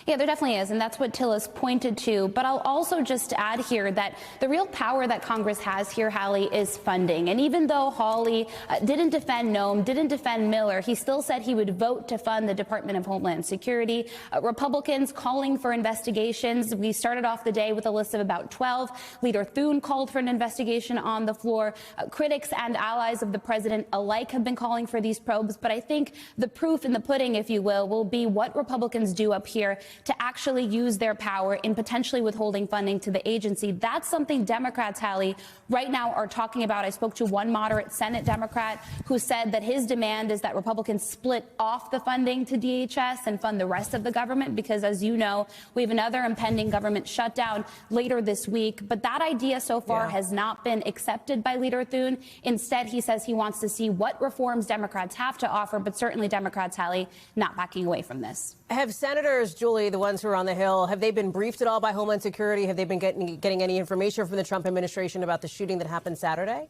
Yeah, there definitely is, and that's what Tillis pointed to. But I'll also just add here that the real power that Congress has here, Hallie, is funding. And even though Hawley didn't defend Noem, didn't defend Miller, he still said he would vote to fund the Department of Homeland Security. Republicans calling for investigations. We started off the day with a list of about 12. Leader Thune called for an investigation on the floor. Critics and allies of the president alike have been calling for these probes. But I think the proof in the pudding, if you will be what Republicans do up here to actually use their power in potentially withholding funding to the agency. That's something Democrats, Hallie, right now are talking about. I spoke to one moderate Senate Democrat who said that his demand is that Republicans split off the funding to DHS and fund the rest of the government because, as you know, we have another impending government shutdown later this week. But that idea so far has not been accepted by Leader Thune. Instead, he says he wants to see what reforms Democrats have to offer, but certainly Democrats, Hallie, not backing away from this. Have senators, Julie, the ones who are on the Hill, have they been briefed at all by Homeland Security? Have they been getting any information from the Trump administration about the shooting that happened Saturday?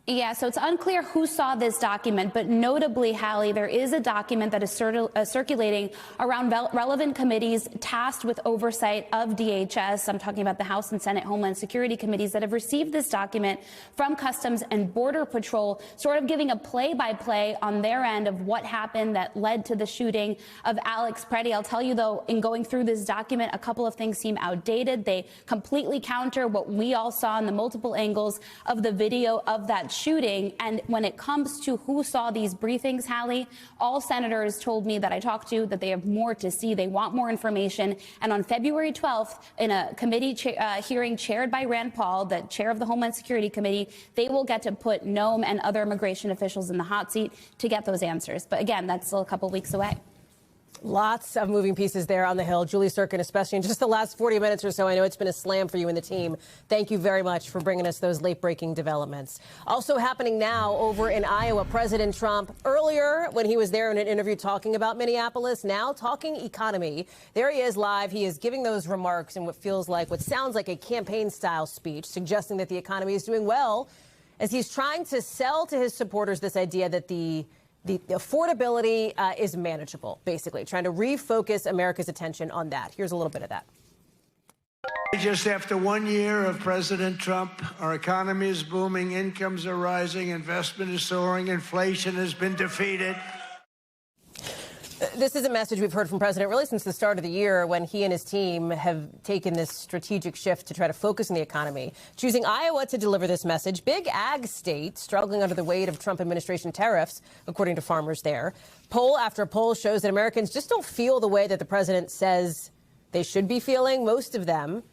Yeah, so it's unclear who saw this document, but notably, Hallie, there is a document that is circulating around relevant committees tasked with oversight of DHS. I'm talking about the House and Senate Homeland Security committees that have received this document from Customs and Border Patrol, sort of giving a play-by-play on their end of what happened that led to the shooting of Alex Pretti. I'll tell you, though, in going through this document, a couple of things seem outdated. They completely counter what we all saw in the multiple angles of the video of that shooting. And when it comes to who saw these briefings, Hallie, all senators told me that I talked to that they have more to see. They want more information. And on February 12th, in a committee hearing chaired by Rand Paul, the chair of the Homeland Security Committee, they will get to put Noem and other immigration officials in the hot seat to get those answers. But again, that's still a couple weeks away. Lots of moving pieces there on the Hill. Julie Sirkin, especially in just the last 40 minutes or so. I know it's been a slam for you and the team. Thank you very much for bringing us those late-breaking developments. Also happening now over in Iowa, President Trump, earlier when he was there in an interview talking about Minneapolis, now talking economy. There he is live. He is giving those remarks in what sounds like a campaign-style speech, suggesting that the economy is doing well, as he's trying to sell to his supporters this idea that the affordability is manageable, basically, trying to refocus America's attention on that. Here's a little bit of that. Just after 1 year of President Trump, our economy is booming, incomes are rising, investment is soaring, inflation has been defeated. This is a message we've heard from President really since the start of the year, when he and his team have taken this strategic shift to try to focus on the economy, choosing Iowa to deliver this message. Big ag state struggling under the weight of Trump administration tariffs, according to farmers there. Poll after poll shows that Americans just don't feel the way that the president says they should be feeling. Most of them,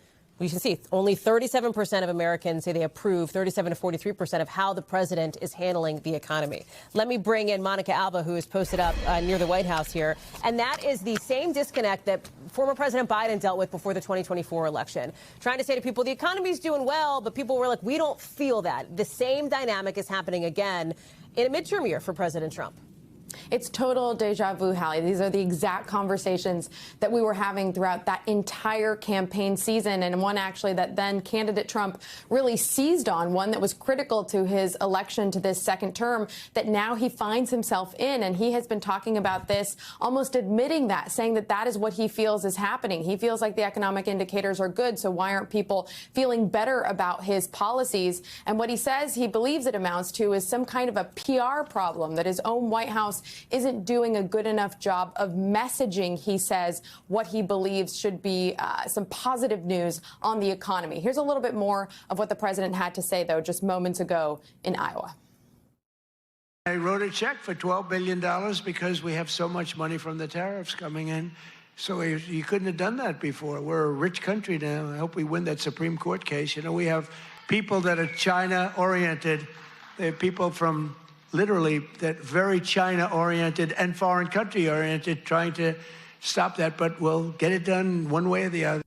you can see, only 37% of Americans say they approve, 37 to 43% of how the president is handling the economy. Let me bring in Monica Alba, who is posted up near the White House here. And that is the same disconnect that former President Biden dealt with before the 2024 election. Trying to say to people, the economy's doing well, but people were like, we don't feel that. The same dynamic is happening again in a midterm year for President Trump. It's total deja vu, Hallie. These are the exact conversations that we were having throughout that entire campaign season, and one actually that then candidate Trump really seized on, one that was critical to his election to this second term that now he finds himself in. And he has been talking about this, almost admitting that, saying that that is what he feels is happening. He feels like the economic indicators are good, so why aren't people feeling better about his policies? And what he says he believes it amounts to is some kind of a PR problem, that his own White House isn't doing a good enough job of messaging, he says, what he believes should be some positive news on the economy. Here's a little bit more of what the president had to say, though, just moments ago in Iowa. I wrote a check for $12 billion because we have so much money from the tariffs coming in. So you couldn't have done that before. We're a rich country now. I hope we win that Supreme Court case. You know, we have people that are China-oriented. They have people from literally that very China-oriented and foreign country-oriented trying to stop that, but we'll get it done one way or the other.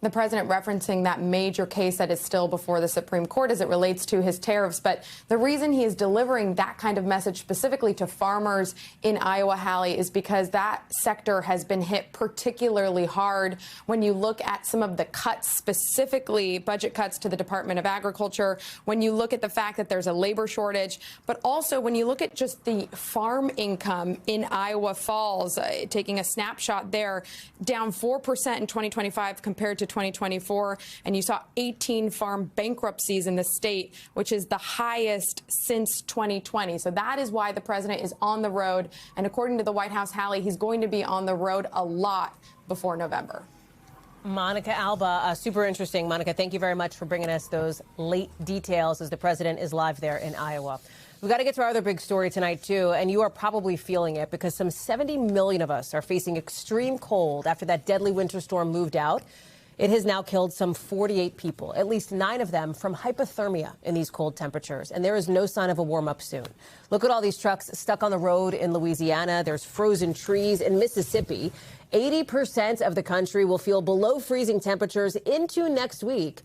The president referencing that major case that is still before the Supreme Court as it relates to his tariffs. But the reason he is delivering that kind of message specifically to farmers in Iowa, Hallie, is because that sector has been hit particularly hard. When you look at some of the cuts, specifically budget cuts to the Department of Agriculture, when you look at the fact that there's a labor shortage, but also when you look at just the farm income in Iowa Falls, taking a snapshot there, down 4% in 2025 compared to 2024, and you saw 18 farm bankruptcies in the state, which is the highest since 2020. So that is why the president is on the road. And according to the White House, Hallie, he's going to be on the road a lot before November. Monica Alba, super interesting. Monica, thank you very much for bringing us those late details as the president is live there in Iowa. We've got to get to our other big story tonight, too, and you are probably feeling it because some 70 million of us are facing extreme cold after that deadly winter storm moved out. It has now killed some 48 people, at least 9 of them from hypothermia in these cold temperatures. And there is no sign of a warm up soon. Look at all these trucks stuck on the road in Louisiana. There's frozen trees in Mississippi. 80% of the country will feel below freezing temperatures into next week.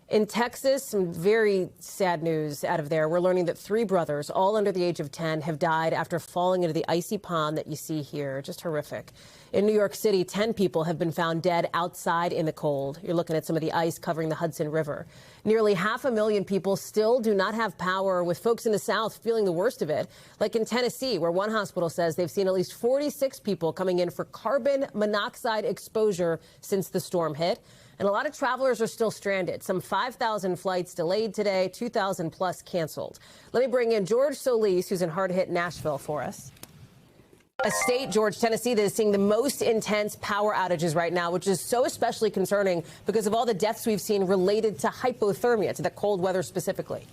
In Texas, some very sad news out of there. We're learning that 3 brothers, all under the age of 10, have died after falling into the icy pond that you see here. Just horrific. In New York City, 10 people have been found dead outside in the cold. You're looking at some of the ice covering the Hudson River. Nearly 500,000 people still do not have power, with folks in the South feeling the worst of it, like in Tennessee, where one hospital says they've seen at least 46 people coming in for carbon monoxide exposure since the storm hit. And a lot of travelers are still stranded. Some 5,000 flights delayed today, 2,000 plus canceled. Let me bring in George Solis, who's in hard-hit Nashville, for us. A state, George, Tennessee, that is seeing the most intense power outages right now, which is so especially concerning because of all the deaths we've seen related to hypothermia, to the cold weather specifically.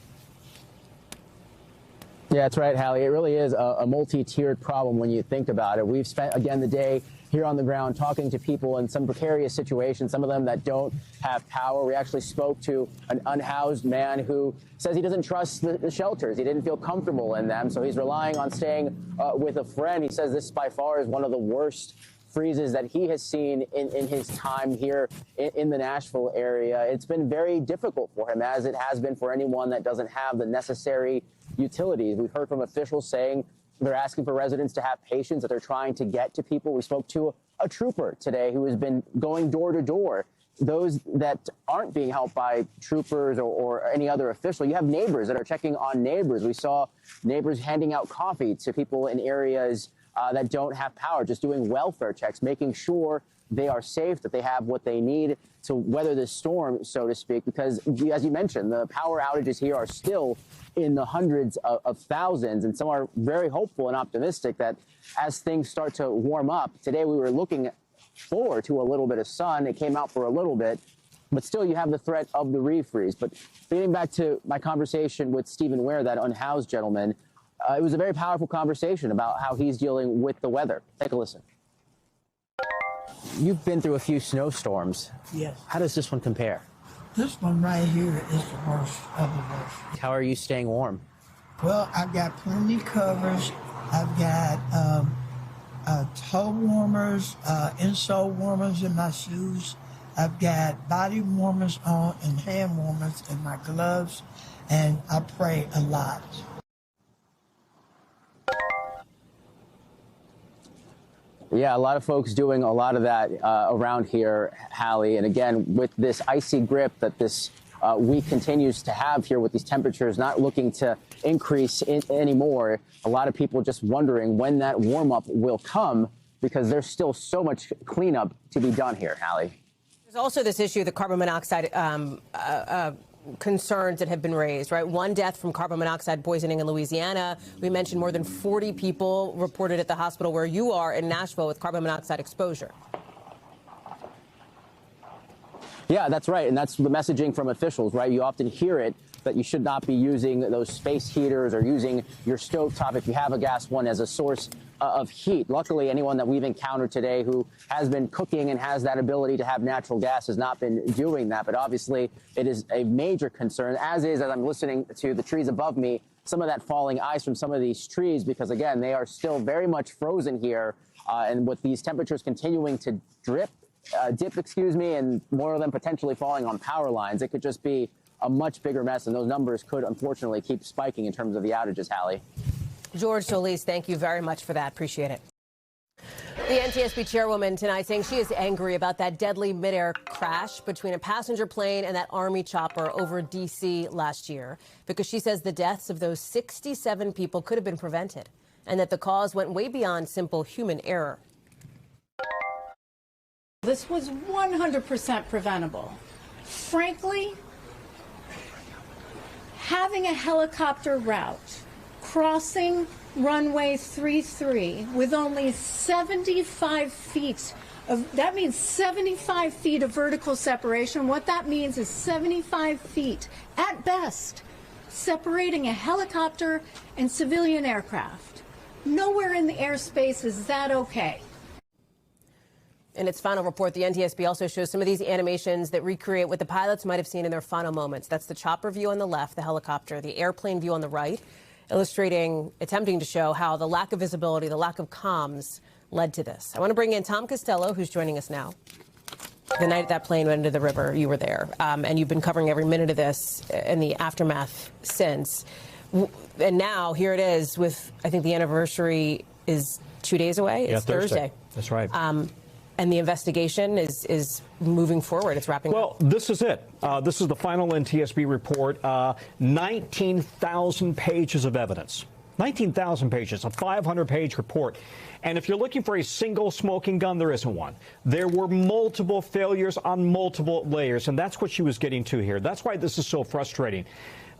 Yeah, that's right, Hallie. It really is a multi-tiered problem when you think about it. We've spent, again, the day here on the ground talking to people in some precarious situations, some of them that don't have power. We actually spoke to an unhoused man who says he doesn't trust the shelters. He didn't feel comfortable in them, so he's relying on staying with a friend. He says this by far is one of the worst freezes that he has seen in his time here in the Nashville area. It's been very difficult for him, as it has been for anyone that doesn't have the necessary utilities. We've heard from officials saying they're asking for residents to have patience, that they're trying to get to people. We spoke to a trooper today who has been going door to door. Those that aren't being helped by troopers or any other official, you have neighbors that are checking on neighbors. We saw neighbors handing out coffee to people in areas that don't have power, just doing welfare checks, making sure they are safe, that they have what they need to weather this storm, so to speak, because, as you mentioned, the power outages here are still in the hundreds of thousands, and some are very hopeful and optimistic that as things start to warm up, today we were looking forward to a little bit of sun. It came out for a little bit, but still you have the threat of the refreeze. But getting back to my conversation with Stephen Ware, that unhoused gentleman, it was a very powerful conversation about how he's dealing with the weather. Take a listen. You've been through a few snowstorms. Yes. How does this one compare? This one right here is the worst of the worst. How are you staying warm? Well, I've got plenty of covers. I've got toe warmers, insole warmers in my shoes. I've got body warmers on and hand warmers in my gloves. And I pray a lot. Yeah, a lot of folks doing a lot of that around here, Hallie. And again, with this icy grip that this week continues to have here with these temperatures not looking to increase anymore, a lot of people just wondering when that warm-up will come, because there's still so much cleanup to be done here, Hallie. There's also this issue, the carbon monoxide concerns that have been raised, right? One death from carbon monoxide poisoning in Louisiana. We mentioned more than 40 people reported at the hospital where you are in Nashville with carbon monoxide exposure. Yeah, that's right. And that's the messaging from officials, right? You often hear it that you should not be using those space heaters or using your stovetop, if you have a gas one, as a source of heat. Luckily, anyone that we've encountered today who has been cooking and has that ability to have natural gas has not been doing that. But obviously, it is a major concern, as I'm listening to the trees above me, some of that falling ice from some of these trees, because, again, they are still very much frozen here. And with these temperatures continuing to dip, and more of them potentially falling on power lines, it could just be a much bigger mess. And those numbers could, unfortunately, keep spiking in terms of the outages, Hallie. George Solis, thank you very much for that. Appreciate it. The NTSB chairwoman tonight saying she is angry about that deadly midair crash between a passenger plane and that Army chopper over D.C. last year, because she says the deaths of those 67 people could have been prevented and that the cause went way beyond simple human error. This was 100% preventable. Frankly, having a helicopter route crossing runway 33 with only 75 feet that means 75 feet of vertical separation. What that means is 75 feet at best separating a helicopter and civilian aircraft. Nowhere in the airspace is that okay. In its final report, the NTSB also shows some of these animations that recreate what the pilots might have seen in their final moments. That's the chopper view on the left, the helicopter, the airplane view on the right, attempting to show how the lack of visibility, the lack of comms led to this. I want to bring in Tom Costello, who's joining us now. The night that plane went into the river, you were there, and you've been covering every minute of this in the aftermath since. And now here it is with, I think the anniversary is 2 days away. Yeah, it's Thursday. That's right. And the investigation is moving forward. It's wrapping up. Well, this is it. This is the final NTSB report. 19,000 pages of evidence. 19,000 pages, a 500-page report. And if you're looking for a single smoking gun, there isn't one. There were multiple failures on multiple layers, and that's what she was getting to here. That's why this is so frustrating.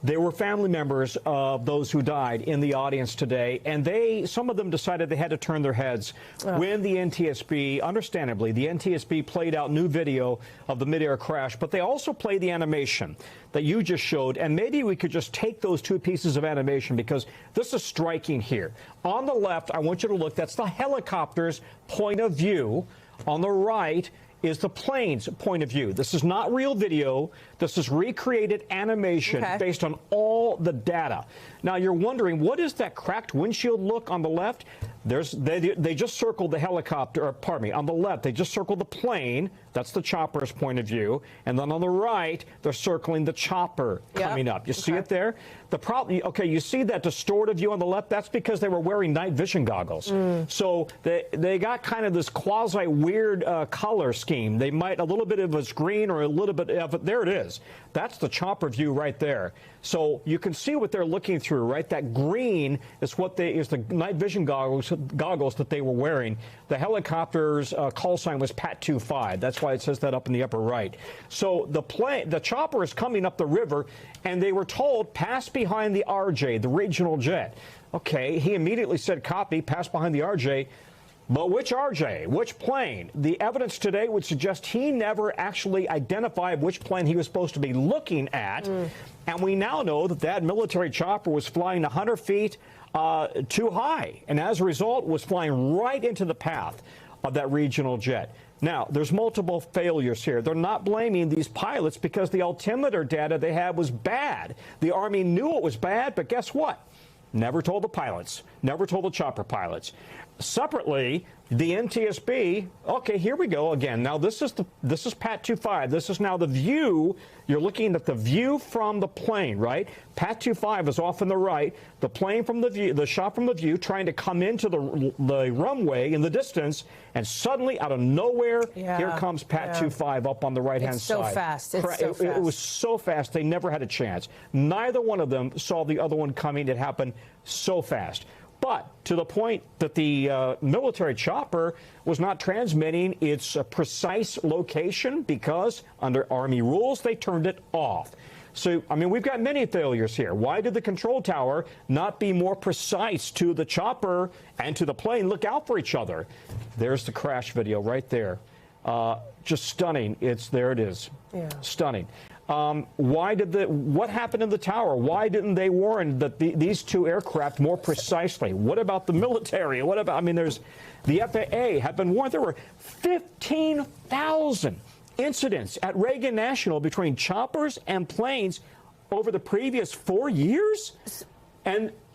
There were family members of those who died in the audience today, and some of them decided they had to turn their heads when the NTSB, understandably, the NTSB played out new video of the midair crash, but they also played the animation that you just showed, and maybe we could just take those two pieces of animation because this is striking here. On the left, I want you to look, that's the helicopter's point of view. On the right is the plane's point of view. This is not real video. This is recreated animation based on all the data. Now, you're wondering, what is that cracked windshield look on the left? They just circled the helicopter, or pardon me, on the left, they just circled the plane. That's the chopper's point of view. And then on the right, they're circling the chopper coming up. You see it there? The problem, you see that distorted view on the left? That's because they were wearing night vision goggles. So they got kind of this quasi-weird color scheme. They might, a little bit of it's green or a little bit of it. There it is. That's the chopper view right there. So you can see what they're looking through, right? That green is is the night vision goggles that they were wearing. The helicopter's call sign was Pat 25. That's why it says that up in the upper right. So the chopper is coming up the river, and they were told, pass behind the RJ, the regional jet. Okay, he immediately said, copy, pass behind the RJ. But which RJ? Which plane? The evidence today would suggest he never actually identified which plane he was supposed to be looking at. And we now know that that military chopper was flying 100 feet too high, and as a result was flying right into the path of that regional jet. Now, there's multiple failures here. They're not blaming these pilots because the altimeter data they had was bad. The Army knew it was bad, but guess what? Never told the pilots, never told the chopper pilots. Separately, the NTSB, okay, here we go again. Now, this is Pat 25. This is now the view. You're looking at the view from the plane, right? Pat 25 is off on the right. The plane from the view, the shot from the view, trying to come into the runway in the distance, and suddenly, out of nowhere, here comes Pat 25 up on the right-hand side. So fast. It's so fast. It was so fast, they never had a chance. Neither one of them saw the other one coming. It happened so fast. But to the point that the military chopper was not transmitting its precise location because under Army rules, they turned it off. So, I mean, we've got many failures here. Why did the control tower not be more precise to the chopper and to the plane? Look out for each other. There's the crash video right there. Just stunning. There it is. Yeah. Stunning. What happened in the tower? Why didn't they warn that these two aircraft more precisely? What about the military? What about, I mean, the FAA had been warned. There were 15,000 incidents at Reagan National between choppers and planes over the previous 4 years?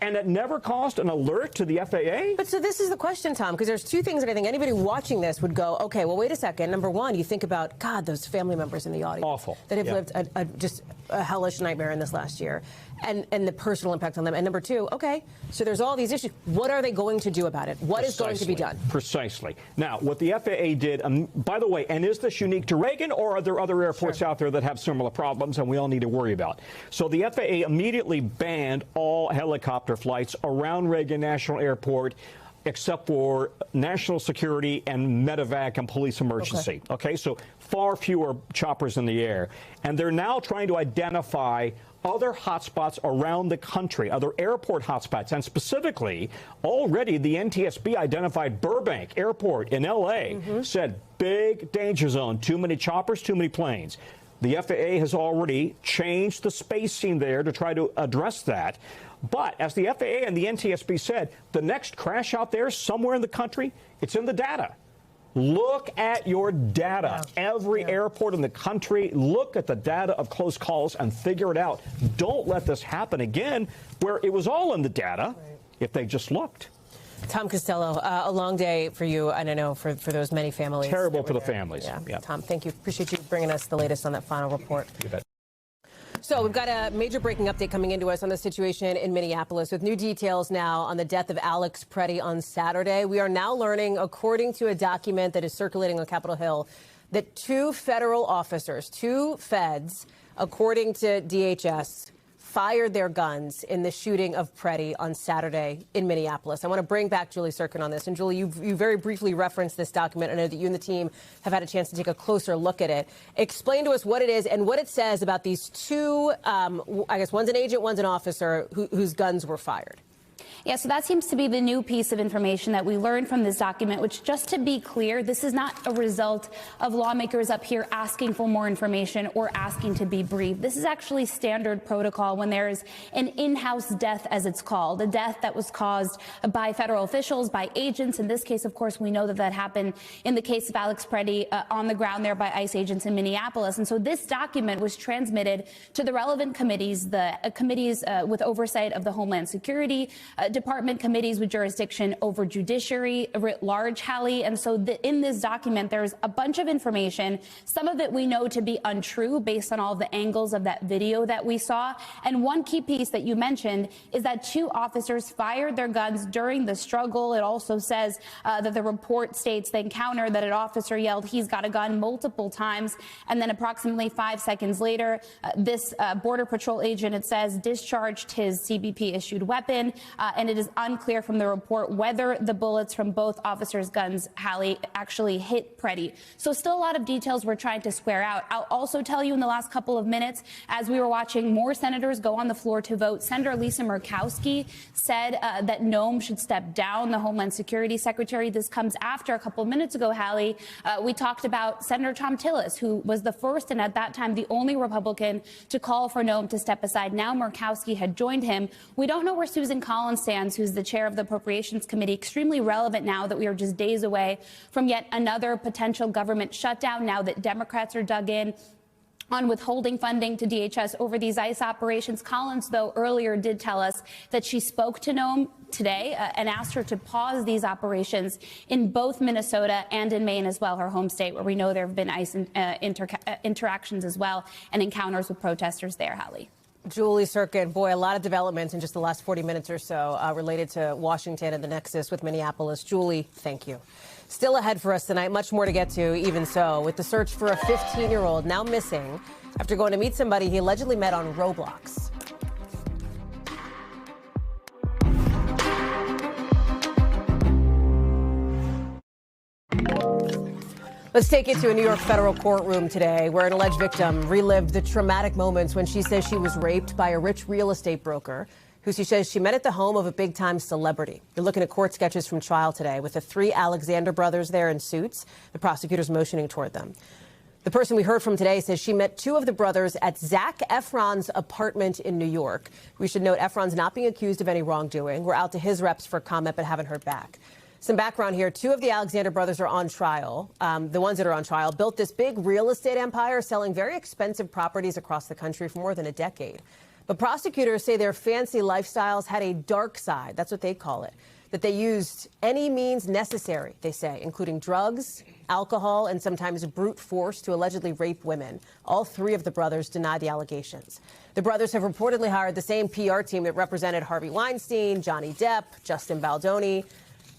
And it never caused an alert to the FAA? But so this is the question, Tom, because there's two things that I think anybody watching this would go, okay, well, wait a second. Number one, you think about, God, those family members in the audience. Awful. That have lived just a hellish nightmare in this last year. And the personal impact on them. And number two, okay, so there's all these issues. What are they going to do about it? What is going to be done? Precisely. Now, what the FAA did, by the way, and is this unique to Reagan, or are there other airports out there that have similar problems and we all need to worry about? So the FAA immediately banned all helicopter flights around Reagan National Airport except for national security and medevac and police emergency. Okay, so far fewer choppers in the air. And they're now trying to identify other hotspots around the country, other airport hotspots. And specifically, already the NTSB identified Burbank Airport in L.A., said big danger zone, too many choppers, too many planes. The FAA has already changed the spacing there to try to address that. But as the FAA and the NTSB said, the next crash out there somewhere in the country, it's in the data. Look at your data. Every airport in the country, look at the data of close calls and figure it out. Don't let this happen again where it was all in the data if they just looked. Tom Costello, a long day for you, and I know for those many families. Terrible for the families. Yeah. Tom, thank you. Appreciate you bringing us the latest on that final report. You bet. So we've got a major breaking update coming into us on the situation in Minneapolis with new details now on the death of Alex Pretti on Saturday. We are now learning, according to a document that is circulating on Capitol Hill, that two federal officers, two feds, according to DHS, fired their guns in the shooting of Pretti on Saturday in Minneapolis. I want to bring back Julie Sirkin on this. And Julie, you very briefly referenced this document. I know that you and the team have had a chance to take a closer look at it. Explain to us what it is and what it says about these two, I guess one's an agent, one's an officer whose guns were fired. Yeah, so that seems to be the new piece of information that we learned from this document, which, just to be clear, this is not a result of lawmakers up here asking for more information or asking to be briefed. This is actually standard protocol when there is an in-house death, as it's called, a death that was caused by federal officials, by agents. In this case, of course, we know that that happened in the case of Alex Pretti on the ground there by ICE agents in Minneapolis. And so this document was transmitted to the relevant committees, the committees with oversight of the Homeland Security Department, committees with jurisdiction over judiciary writ large, Hallie. And so in this document, there's a bunch of information, some of it we know to be untrue based on all the angles of that video that we saw. And one key piece that you mentioned is that two officers fired their guns during the struggle. It also says that the report states the encounter that an officer yelled, "He's got a gun," multiple times. And then approximately 5 seconds later, this Border Patrol agent, it says, discharged his CBP-issued weapon. And it is unclear from the report whether the bullets from both officers' guns, Hallie, actually hit Pretti. So still a lot of details we're trying to square out. I'll also tell you in the last couple of minutes, as we were watching more senators go on the floor to vote, Senator Lisa Murkowski said that Noem should step down, the Homeland Security Secretary. This comes after a couple of minutes ago, Hallie, we talked about Senator Tom Tillis, who was the first and at that time the only Republican to call for Noem to step aside. Now Murkowski had joined him. We don't know where Susan Collins stands, who's the chair of the Appropriations Committee. Extremely relevant now that we are just days away from yet another potential government shutdown, now that Democrats are dug in on withholding funding to DHS over these ICE operations. Collins, though, earlier did tell us that she spoke to Noem today and asked her to pause these operations in both Minnesota and in Maine as well, her home state, where we know there have been ICE interactions as well and encounters with protesters there, Hallie. Julie Sirkin, boy, a lot of developments in just the last 40 minutes or so related to Washington and the nexus with Minneapolis. Julie, thank you. Still ahead for us tonight, much more to get to, even so, with the search for a 15-year-old now missing after going to meet somebody he allegedly met on Roblox. Let's take it to a New York federal courtroom today, where an alleged victim relived the traumatic moments when she says she was raped by a rich real estate broker who she says she met at the home of a big-time celebrity. You're looking at court sketches from trial today with the three Alexander brothers there in suits, the prosecutors motioning toward them. The person we heard from today says she met two of the brothers at Zac Efron's apartment in New York. We should note Efron's not being accused of any wrongdoing. We're out to his reps for comment, but haven't heard back. Some background here. Two of the Alexander brothers are on trial. The ones that are on trial built this big real estate empire, selling very expensive properties across the country for more than a decade. But prosecutors say their fancy lifestyles had a dark side. That's what they call it. That they used any means necessary, they say, including drugs, alcohol, and sometimes brute force to allegedly rape women. All three of the brothers deny the allegations. The brothers have reportedly hired the same PR team that represented Harvey Weinstein, Johnny Depp, Justin Baldoni.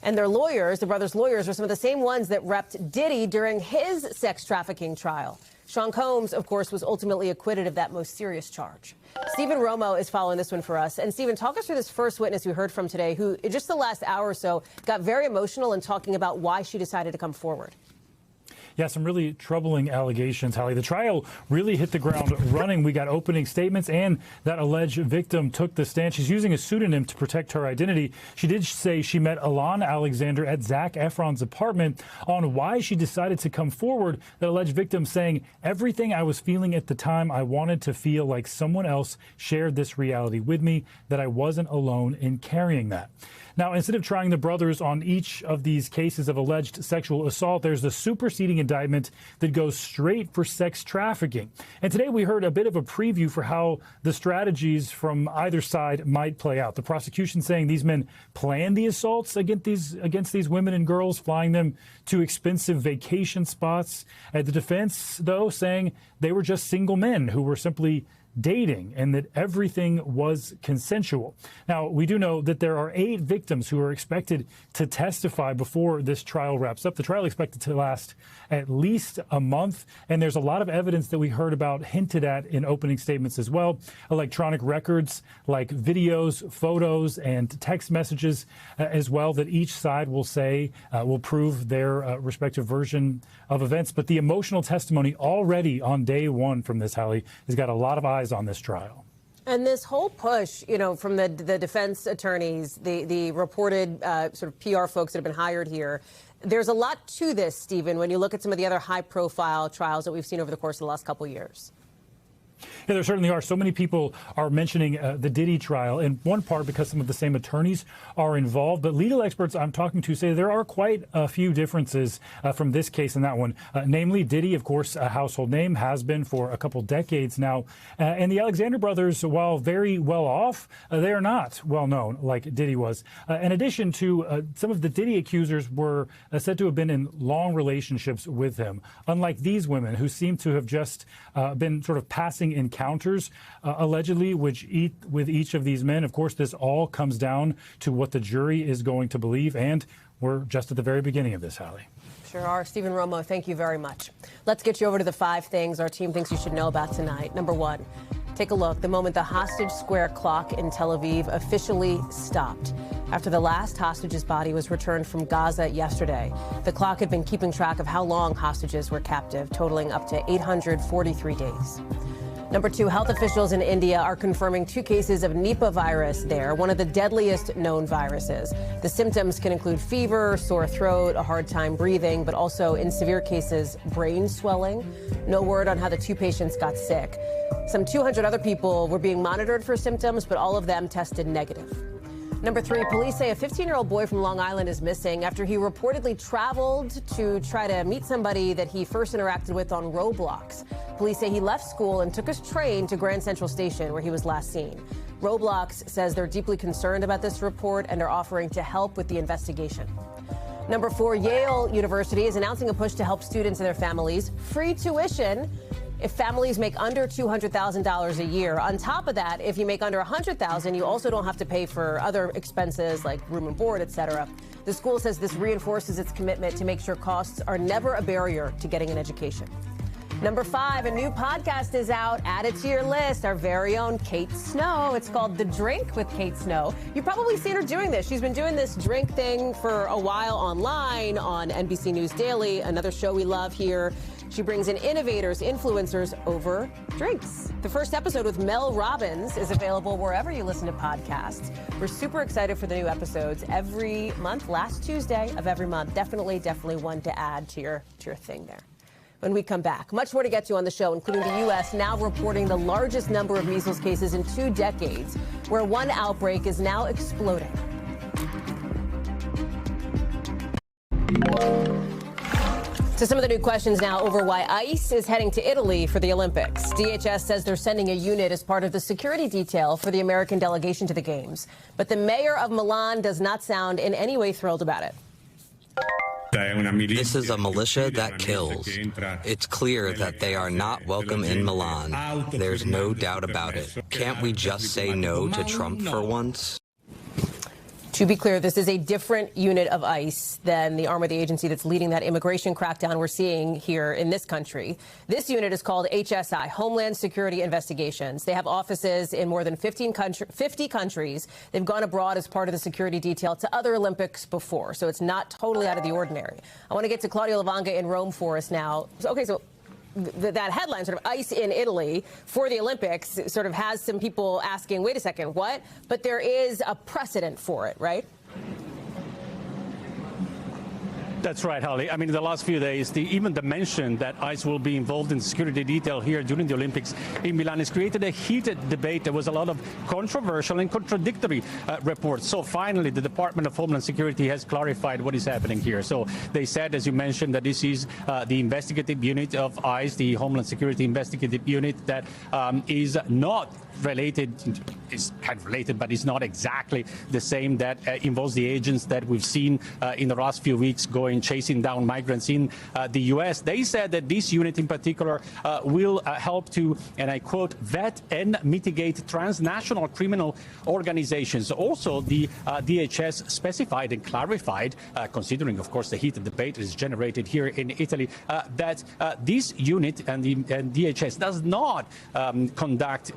And their lawyers, the brothers' lawyers, were some of the same ones that repped Diddy during his sex trafficking trial. Sean Combs, of course, was ultimately acquitted of that most serious charge. Stephen Romo is following this one for us. And Stephen, talk us through this first witness we heard from today, who in just the last hour or so got very emotional in talking about why she decided to come forward. Yeah, some really troubling allegations, Hallie. The trial really hit the ground running. We got opening statements, and that alleged victim took the stand. She's using a pseudonym to protect her identity. She did say she met Alon Alexander at Zac Efron's apartment. On why she decided to come forward, the alleged victim saying, "Everything I was feeling at the time, I wanted to feel like someone else shared this reality with me, that I wasn't alone in carrying that." Now, instead of trying the brothers on each of these cases of alleged sexual assault, there's the superseding indictment that goes straight for sex trafficking. And today we heard a bit of a preview for how the strategies from either side might play out. The prosecution saying these men planned the assaults against these women and girls, flying them to expensive vacation spots. The defense, though, saying they were just single men who were simply dating and that everything was consensual. Now, we do know that there are 8 victims who are expected to testify before this trial wraps up. The trial is expected to last at least a month, and there's a lot of evidence that we heard about hinted at in opening statements as well. Electronic records like videos, photos, and text messages as well that each side will say will prove their respective version of events. But the emotional testimony already on day one from this, Hallie, has got a lot of eyes on this trial. And this whole push, you know, from the defense attorneys, the reported sort of PR folks that have been hired here, there's a lot to this, Stephen, when you look at some of the other high-profile trials that we've seen over the course of the last couple of years. Yeah, there certainly are. So many people are mentioning the Diddy trial, in one part because some of the same attorneys are involved. But legal experts I'm talking to say there are quite a few differences from this case and that one. Namely, Diddy, of course, a household name, has been for a couple decades now. And the Alexander brothers, while very well off, they are not well known like Diddy was. In addition to some of the Diddy accusers were said to have been in long relationships with him, unlike these women who seem to have just been sort of passing encounters, allegedly, with each of these men. Of course, this all comes down to what the jury is going to believe, and we're just at the very beginning of this, Hallie. Sure are. Stephen Romo, thank you very much. Let's get you over to the 5 things our team thinks you should know about tonight. Number 1, take a look. The moment the hostage square clock in Tel Aviv officially stopped. After the last hostage's body was returned from Gaza yesterday, the clock had been keeping track of how long hostages were captive, totaling up to 843 days. Number 2, health officials in India are confirming 2 cases of Nipah virus there, one of the deadliest known viruses. The symptoms can include fever, sore throat, a hard time breathing, but also, in severe cases, brain swelling. No word on how the 2 patients got sick. Some 200 other people were being monitored for symptoms, but all of them tested negative. Number 3, police say a 15-year-old boy from Long Island is missing after he reportedly traveled to try to meet somebody that he first interacted with on Roblox. Police say he left school and took his train to Grand Central Station, where he was last seen. Roblox says they're deeply concerned about this report and are offering to help with the investigation. Number 4, Yale University is announcing a push to help students and their families free tuition if families make under $200,000 a year. On top of that, if you make under $100,000, you also don't have to pay for other expenses like room and board, etc. The school says this reinforces its commitment to make sure costs are never a barrier to getting an education. Number 5, a new podcast is out. Add it to your list. Our very own Kate Snow. It's called The Drink with Kate Snow. You've probably seen her doing this. She's been doing this drink thing for a while online on NBC News Daily, another show we love here. She brings in innovators, influencers over drinks. The first episode with Mel Robbins is available wherever you listen to podcasts. We're super excited for the new episodes every month, last Tuesday of every month. Definitely one to add to your thing there. When we come back, much more to get to on the show, including the U.S. now reporting the largest number of measles cases in 2 decades, where one outbreak is now exploding. So some of the new questions now over why ICE is heading to Italy for the Olympics. DHS says they're sending a unit as part of the security detail for the American delegation to the Games. But the mayor of Milan does not sound in any way thrilled about it. This is a militia that kills. It's clear that they are not welcome in Milan. There's no doubt about it. Can't we just say no to Trump for once? To be clear, this is a different unit of ICE than the arm of the agency that's leading that immigration crackdown we're seeing here in this country. This unit is called HSI, Homeland Security Investigations. They have offices in more than 50 countries. They've gone abroad as part of the security detail to other Olympics before, so it's not totally out of the ordinary. I want to get to Claudio Lavanga in Rome for us now. So that headline, sort of ICE in Italy for the Olympics, sort of has some people asking, wait a second, what? But there is a precedent for it, right? That's right, Hallie. I mean, in the last few days, even the mention that ICE will be involved in security detail here during the Olympics in Milan has created a heated debate. There was a lot of controversial and contradictory reports. So finally, the Department of Homeland Security has clarified what is happening here. So they said, as you mentioned, that this is the investigative unit of ICE, the Homeland Security investigative unit that is not related, is kind of related, but it's not exactly the same, that involves the agents that we've seen in the last few weeks going in chasing down migrants in the U.S. They said that this unit in particular will help to, and I quote, vet and mitigate transnational criminal organizations. Also, the DHS specified and clarified, considering, of course, the heated debate is generated here in Italy, that this unit and DHS does not conduct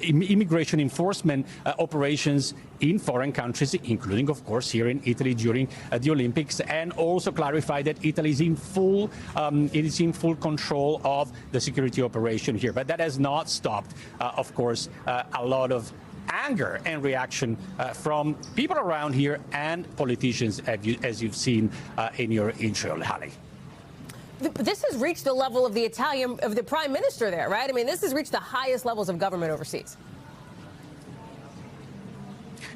immigration enforcement operations in foreign countries, including, of course, here in Italy during the Olympics, and also clarified that Italy is in full control of the security operation here. But that has not stopped, of course, a lot of anger and reaction from people around here and politicians, as you've seen in your intro, Hallie. This has reached the level of the prime minister there, right? I mean, this has reached the highest levels of government overseas.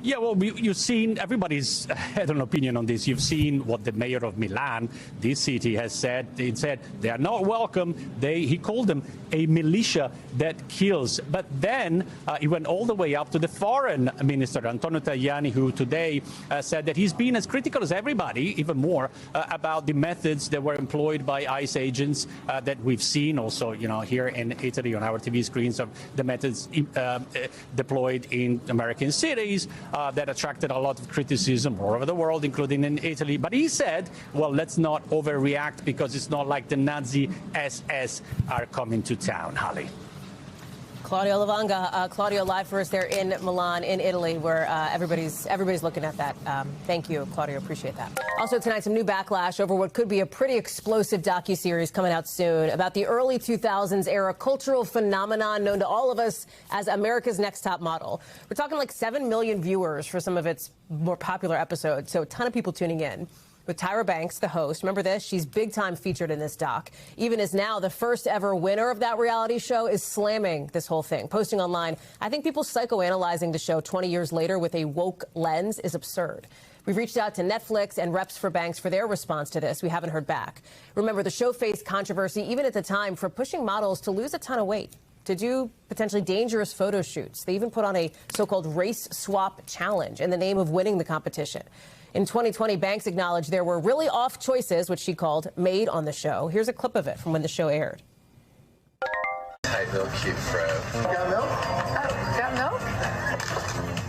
Yeah, well, you've seen, everybody's had an opinion on this. You've seen what the mayor of Milan, this city, has said. He said they are not welcome. He called them a militia that kills. But then he went all the way up to the foreign minister, Antonio Tajani, who today said that he's been as critical as everybody, even more, about the methods that were employed by ICE agents that we've seen also, here in Italy on our TV screens, of the methods deployed in American cities. That attracted a lot of criticism all over the world, including in Italy. But he said, well, let's not overreact because it's not like the Nazi SS are coming to town, Hallie. Claudio Lavanga, Claudio, live for us there in Milan, in Italy, where everybody's looking at that. Thank you, Claudio. Appreciate that. Also tonight, some new backlash over what could be a pretty explosive docuseries coming out soon about the early 2000s era cultural phenomenon known to all of us as America's Next Top Model. We're talking like 7 million viewers for some of its more popular episodes, so a ton of people tuning in. With Tyra Banks, the host. Remember this? She's big time featured in this doc. Even as now the first ever winner of that reality show is slamming this whole thing, posting online, I think people psychoanalyzing the show 20 years later with a woke lens is absurd. We've reached out to Netflix and reps for Banks for their response to this. We haven't heard back. Remember, the show faced controversy even at the time for pushing models to lose a ton of weight, to do potentially dangerous photo shoots. They even put on a so-called race swap challenge in the name of winning the competition. In 2020, Banks acknowledged there were really off choices, which she called made on the show. Here's a clip of it from when the show aired. Tight little cute fro. Got milk? Oh, got milk?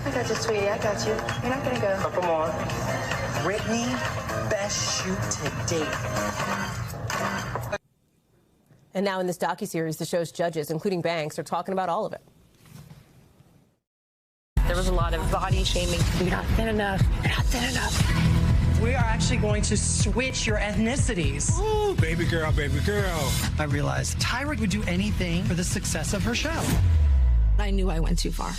I got you, sweetie. I got you. You're not gonna go. Oh, come on. Brittany, best shoot to date. And now in this docuseries, the show's judges, including Banks, are talking about all of it. There was a lot of body shaming. You're not thin enough. You're not thin enough. We are actually going to switch your ethnicities. Ooh, baby girl, baby girl. I realized Tyra would do anything for the success of her show. I knew I went too far.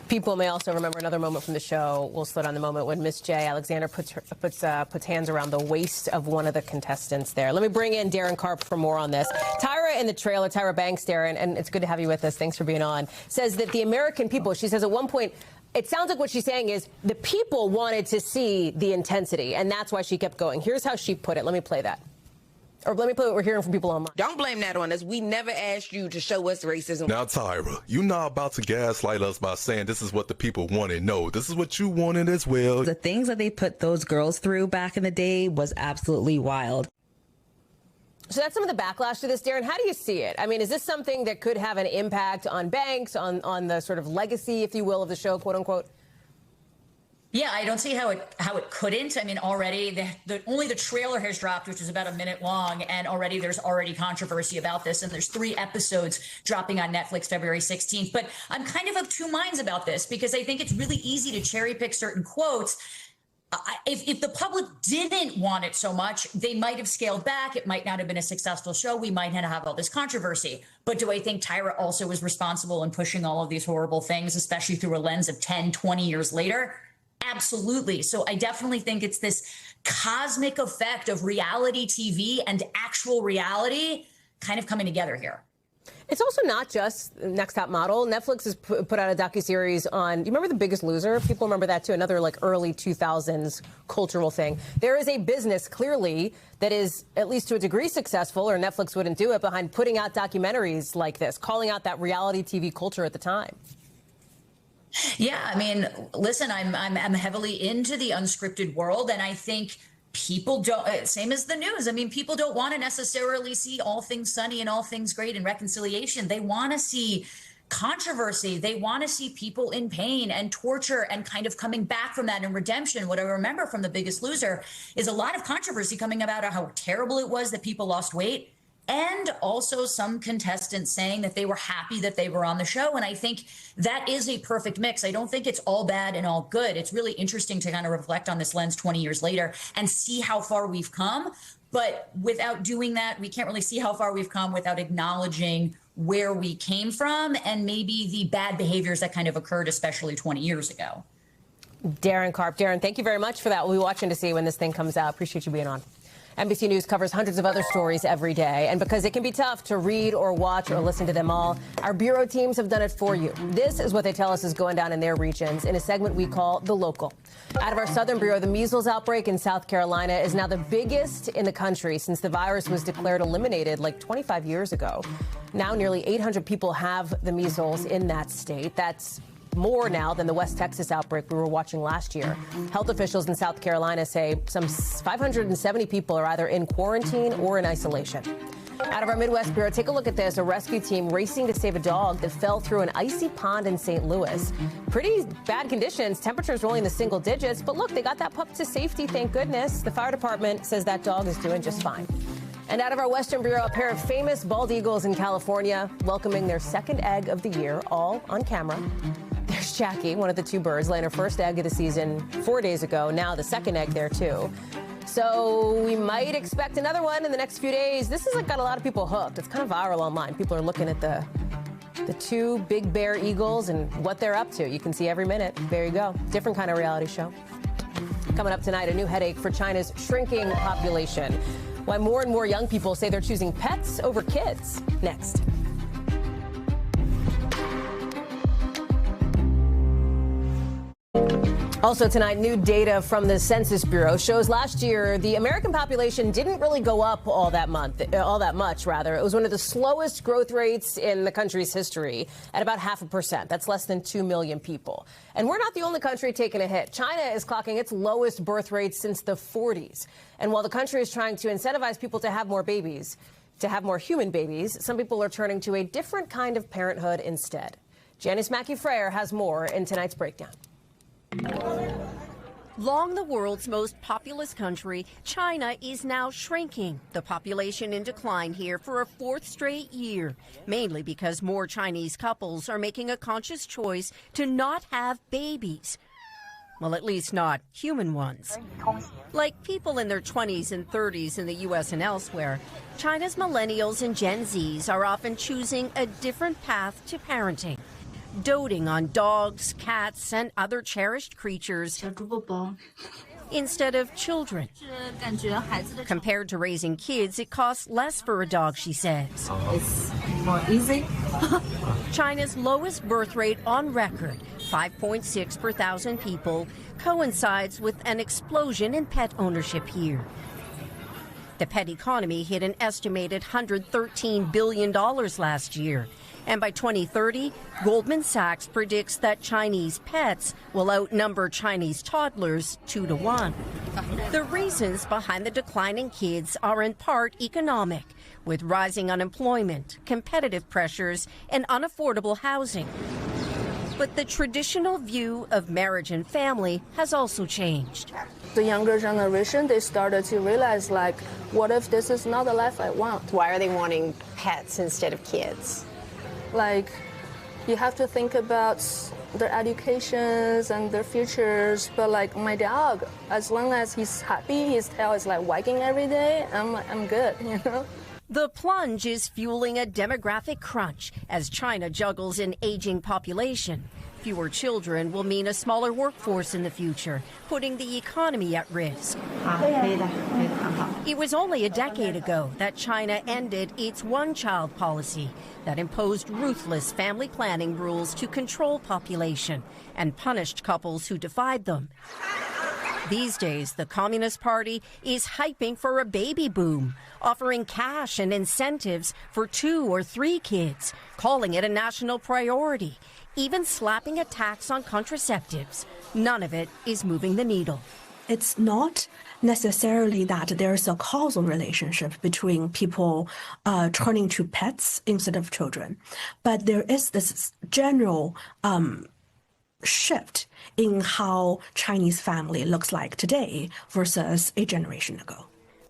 People may also remember another moment from the show. We'll slow down the moment when Miss J. Alexander puts hands around the waist of one of the contestants there. Let me bring in Darren Karp for more on this. Tyra in the trailer, Tyra Banks, Darren, and it's good to have you with us. Thanks for being on. Says that the American people, she says at one point, it sounds like what she's saying is the people wanted to see the intensity, and that's why she kept going. Here's how she put it. Let me play that. Or let me play what we're hearing from people online. Don't blame that on us. We never asked you to show us racism. Now, Tyra, you're not about to gaslight us by saying this is what the people wanted. No, this is what you wanted as well. The things that they put those girls through back in the day was absolutely wild. So that's some of the backlash to this, Darren. How do you see it? I mean, is this something that could have an impact on Banks, on the sort of legacy, if you will, of the show, quote unquote? Yeah, I don't see how it couldn't. I mean, already only the trailer has dropped, which is about a minute long, and already there's controversy about this, and there's 3 episodes dropping on Netflix February 16th. But I'm kind of 2 minds about this because I think it's really easy to cherry pick certain quotes. If the public didn't want it so much, they might have scaled back. It might not have been a successful show. We might not have all this controversy. But do I think Tyra also was responsible in pushing all of these horrible things, especially through a lens of 10, 20 years later? Absolutely. So I definitely think it's this cosmic effect of reality TV and actual reality kind of coming together here. It's also not just Next Top Model. Netflix has put out a docuseries on, do you remember The Biggest Loser? People remember that too, another like early 2000s cultural thing. There is a business clearly that is at least to a degree successful, or Netflix wouldn't do it, behind putting out documentaries like this, calling out that reality TV culture at the time. Yeah, I mean, listen, I'm heavily into the unscripted world, and I think people don't, same as the news. I mean, people don't want to necessarily see all things sunny and all things great and reconciliation. They want to see controversy. They want to see people in pain and torture and kind of coming back from that and redemption. What I remember from The Biggest Loser is a lot of controversy coming about how terrible it was that people lost weight, and also some contestants saying that they were happy that they were on the show. And I think that is a perfect mix. I don't think it's all bad and all good. It's really interesting to kind of reflect on this lens 20 years later and see how far we've come. But without doing that, we can't really see how far we've come without acknowledging where we came from and maybe the bad behaviors that kind of occurred, especially 20 years ago. Darren Karp. Darren, thank you very much for that. We'll be watching to see when this thing comes out. Appreciate you being on. NBC News covers hundreds of other stories every day, and because it can be tough to read or watch or listen to them all, our bureau teams have done it for you. This is what they tell us is going down in their regions in a segment we call The Local. Out of our Southern Bureau, the measles outbreak in South Carolina is now the biggest in the country since the virus was declared eliminated like 25 years ago. Now nearly 800 people have the measles in that state. That's more now than the West Texas outbreak we were watching last year. Health officials in South Carolina say some 570 people are either in quarantine or in isolation. Out of our Midwest Bureau, take a look at this. A rescue team racing to save a dog that fell through an icy pond in St. Louis. Pretty bad conditions, temperatures rolling in the single digits. But look, they got that pup to safety, thank goodness. The fire department says that dog is doing just fine. And out of our Western Bureau, a pair of famous bald eagles in California welcoming their second egg of the year, all on camera. There's Jackie, one of the two birds, laying her first egg of the season 4 days ago. Now the second egg there, too. So we might expect another one in the next few days. This has got a lot of people hooked. It's kind of viral online. People are looking at the two big bear eagles and what they're up to. You can see every minute. There you go. Different kind of reality show. Coming up tonight, a new headache for China's shrinking population. Why more and more young people say they're choosing pets over kids. Next. Also tonight, new data from the Census Bureau shows last year the American population didn't really go up all that much. It was one of the slowest growth rates in the country's history at about 0.5%. That's less than 2 million people. And we're not the only country taking a hit. China is clocking its lowest birth rate since the 40s. And while the country is trying to incentivize people to have more babies, to have more human babies, some people are turning to a different kind of parenthood instead. Janice Mackey-Freyer has more in tonight's breakdown. Long the world's most populous country, China is now shrinking. The population in decline here for a fourth straight year, mainly because more Chinese couples are making a conscious choice to not have babies. Well, at least not human ones. Like people in their 20s and 30s in the U.S. and elsewhere, China's millennials and Gen Zs are often choosing a different path to parenting. Doting on dogs, cats, and other cherished creatures instead of children. Compared to raising kids, it costs less for a dog, she says. It's more easy. China's lowest birth rate on record, 5.6 per 1,000 people, coincides with an explosion in pet ownership here. The pet economy hit an estimated $113 billion last year. And by 2030, Goldman Sachs predicts that Chinese pets will outnumber Chinese toddlers 2 to 1. The reasons behind the decline in kids are in part economic, with rising unemployment, competitive pressures, and unaffordable housing. But the traditional view of marriage and family has also changed. The younger generation, they started to realize, like, what if this is not the life I want? Why are they wanting pets instead of kids? Like, you have to think about their educations and their futures. But like my dog, as long as he's happy, his tail is like wagging every day, I'm good, you know? The plunge is fueling a demographic crunch as China juggles an aging population. Fewer children will mean a smaller workforce in the future, putting the economy at risk. It was only a decade ago that China ended its one-child policy that imposed ruthless family planning rules to control population and punished couples who defied them. These days, the Communist Party is hyping for a baby boom, offering cash and incentives for 2 or 3 kids, calling it a national priority, even slapping a tax on contraceptives. None of it is moving the needle. It's not necessarily that there's a causal relationship between people turning to pets instead of children, but there is this general shift in how Chinese family looks like today versus a generation ago.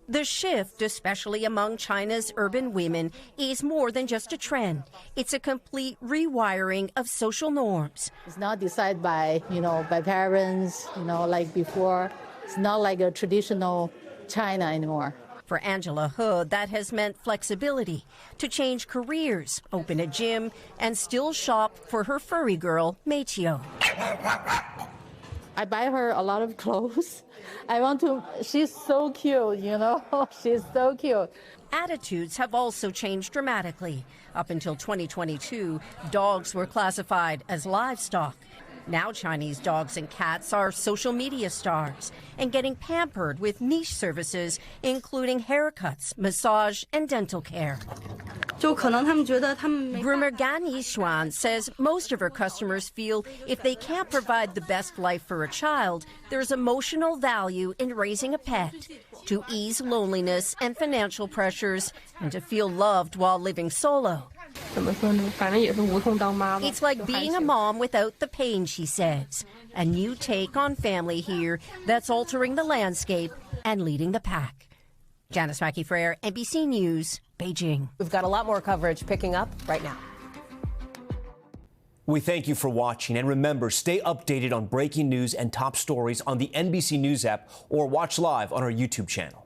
The shift, especially among China's urban women, is more than just a trend. It's a complete rewiring of social norms. It's not decided by, by parents, like before. It's not like a traditional China anymore. For Angela He, that has meant flexibility to change careers, open a gym, and still shop for her furry girl, Meitio. I buy her a lot of clothes. She's so cute, she's so cute. Attitudes have also changed dramatically. Up until 2022, dogs were classified as livestock. Now Chinese dogs and cats are social media stars and getting pampered with niche services, including haircuts, massage, and dental care. Groomer Gan Yishuan says most of her customers feel if they can't provide the best life for a child, there's emotional value in raising a pet to ease loneliness and financial pressures and to feel loved while living solo. It's like being a mom without the pain, she says. A new take on family here that's altering the landscape and leading the pack. Janice Mackey-Frere, NBC News, Beijing. We've got a lot more coverage picking up right now. We thank you for watching, and remember, stay updated on breaking news and top stories on the NBC News app or watch live on our YouTube channel.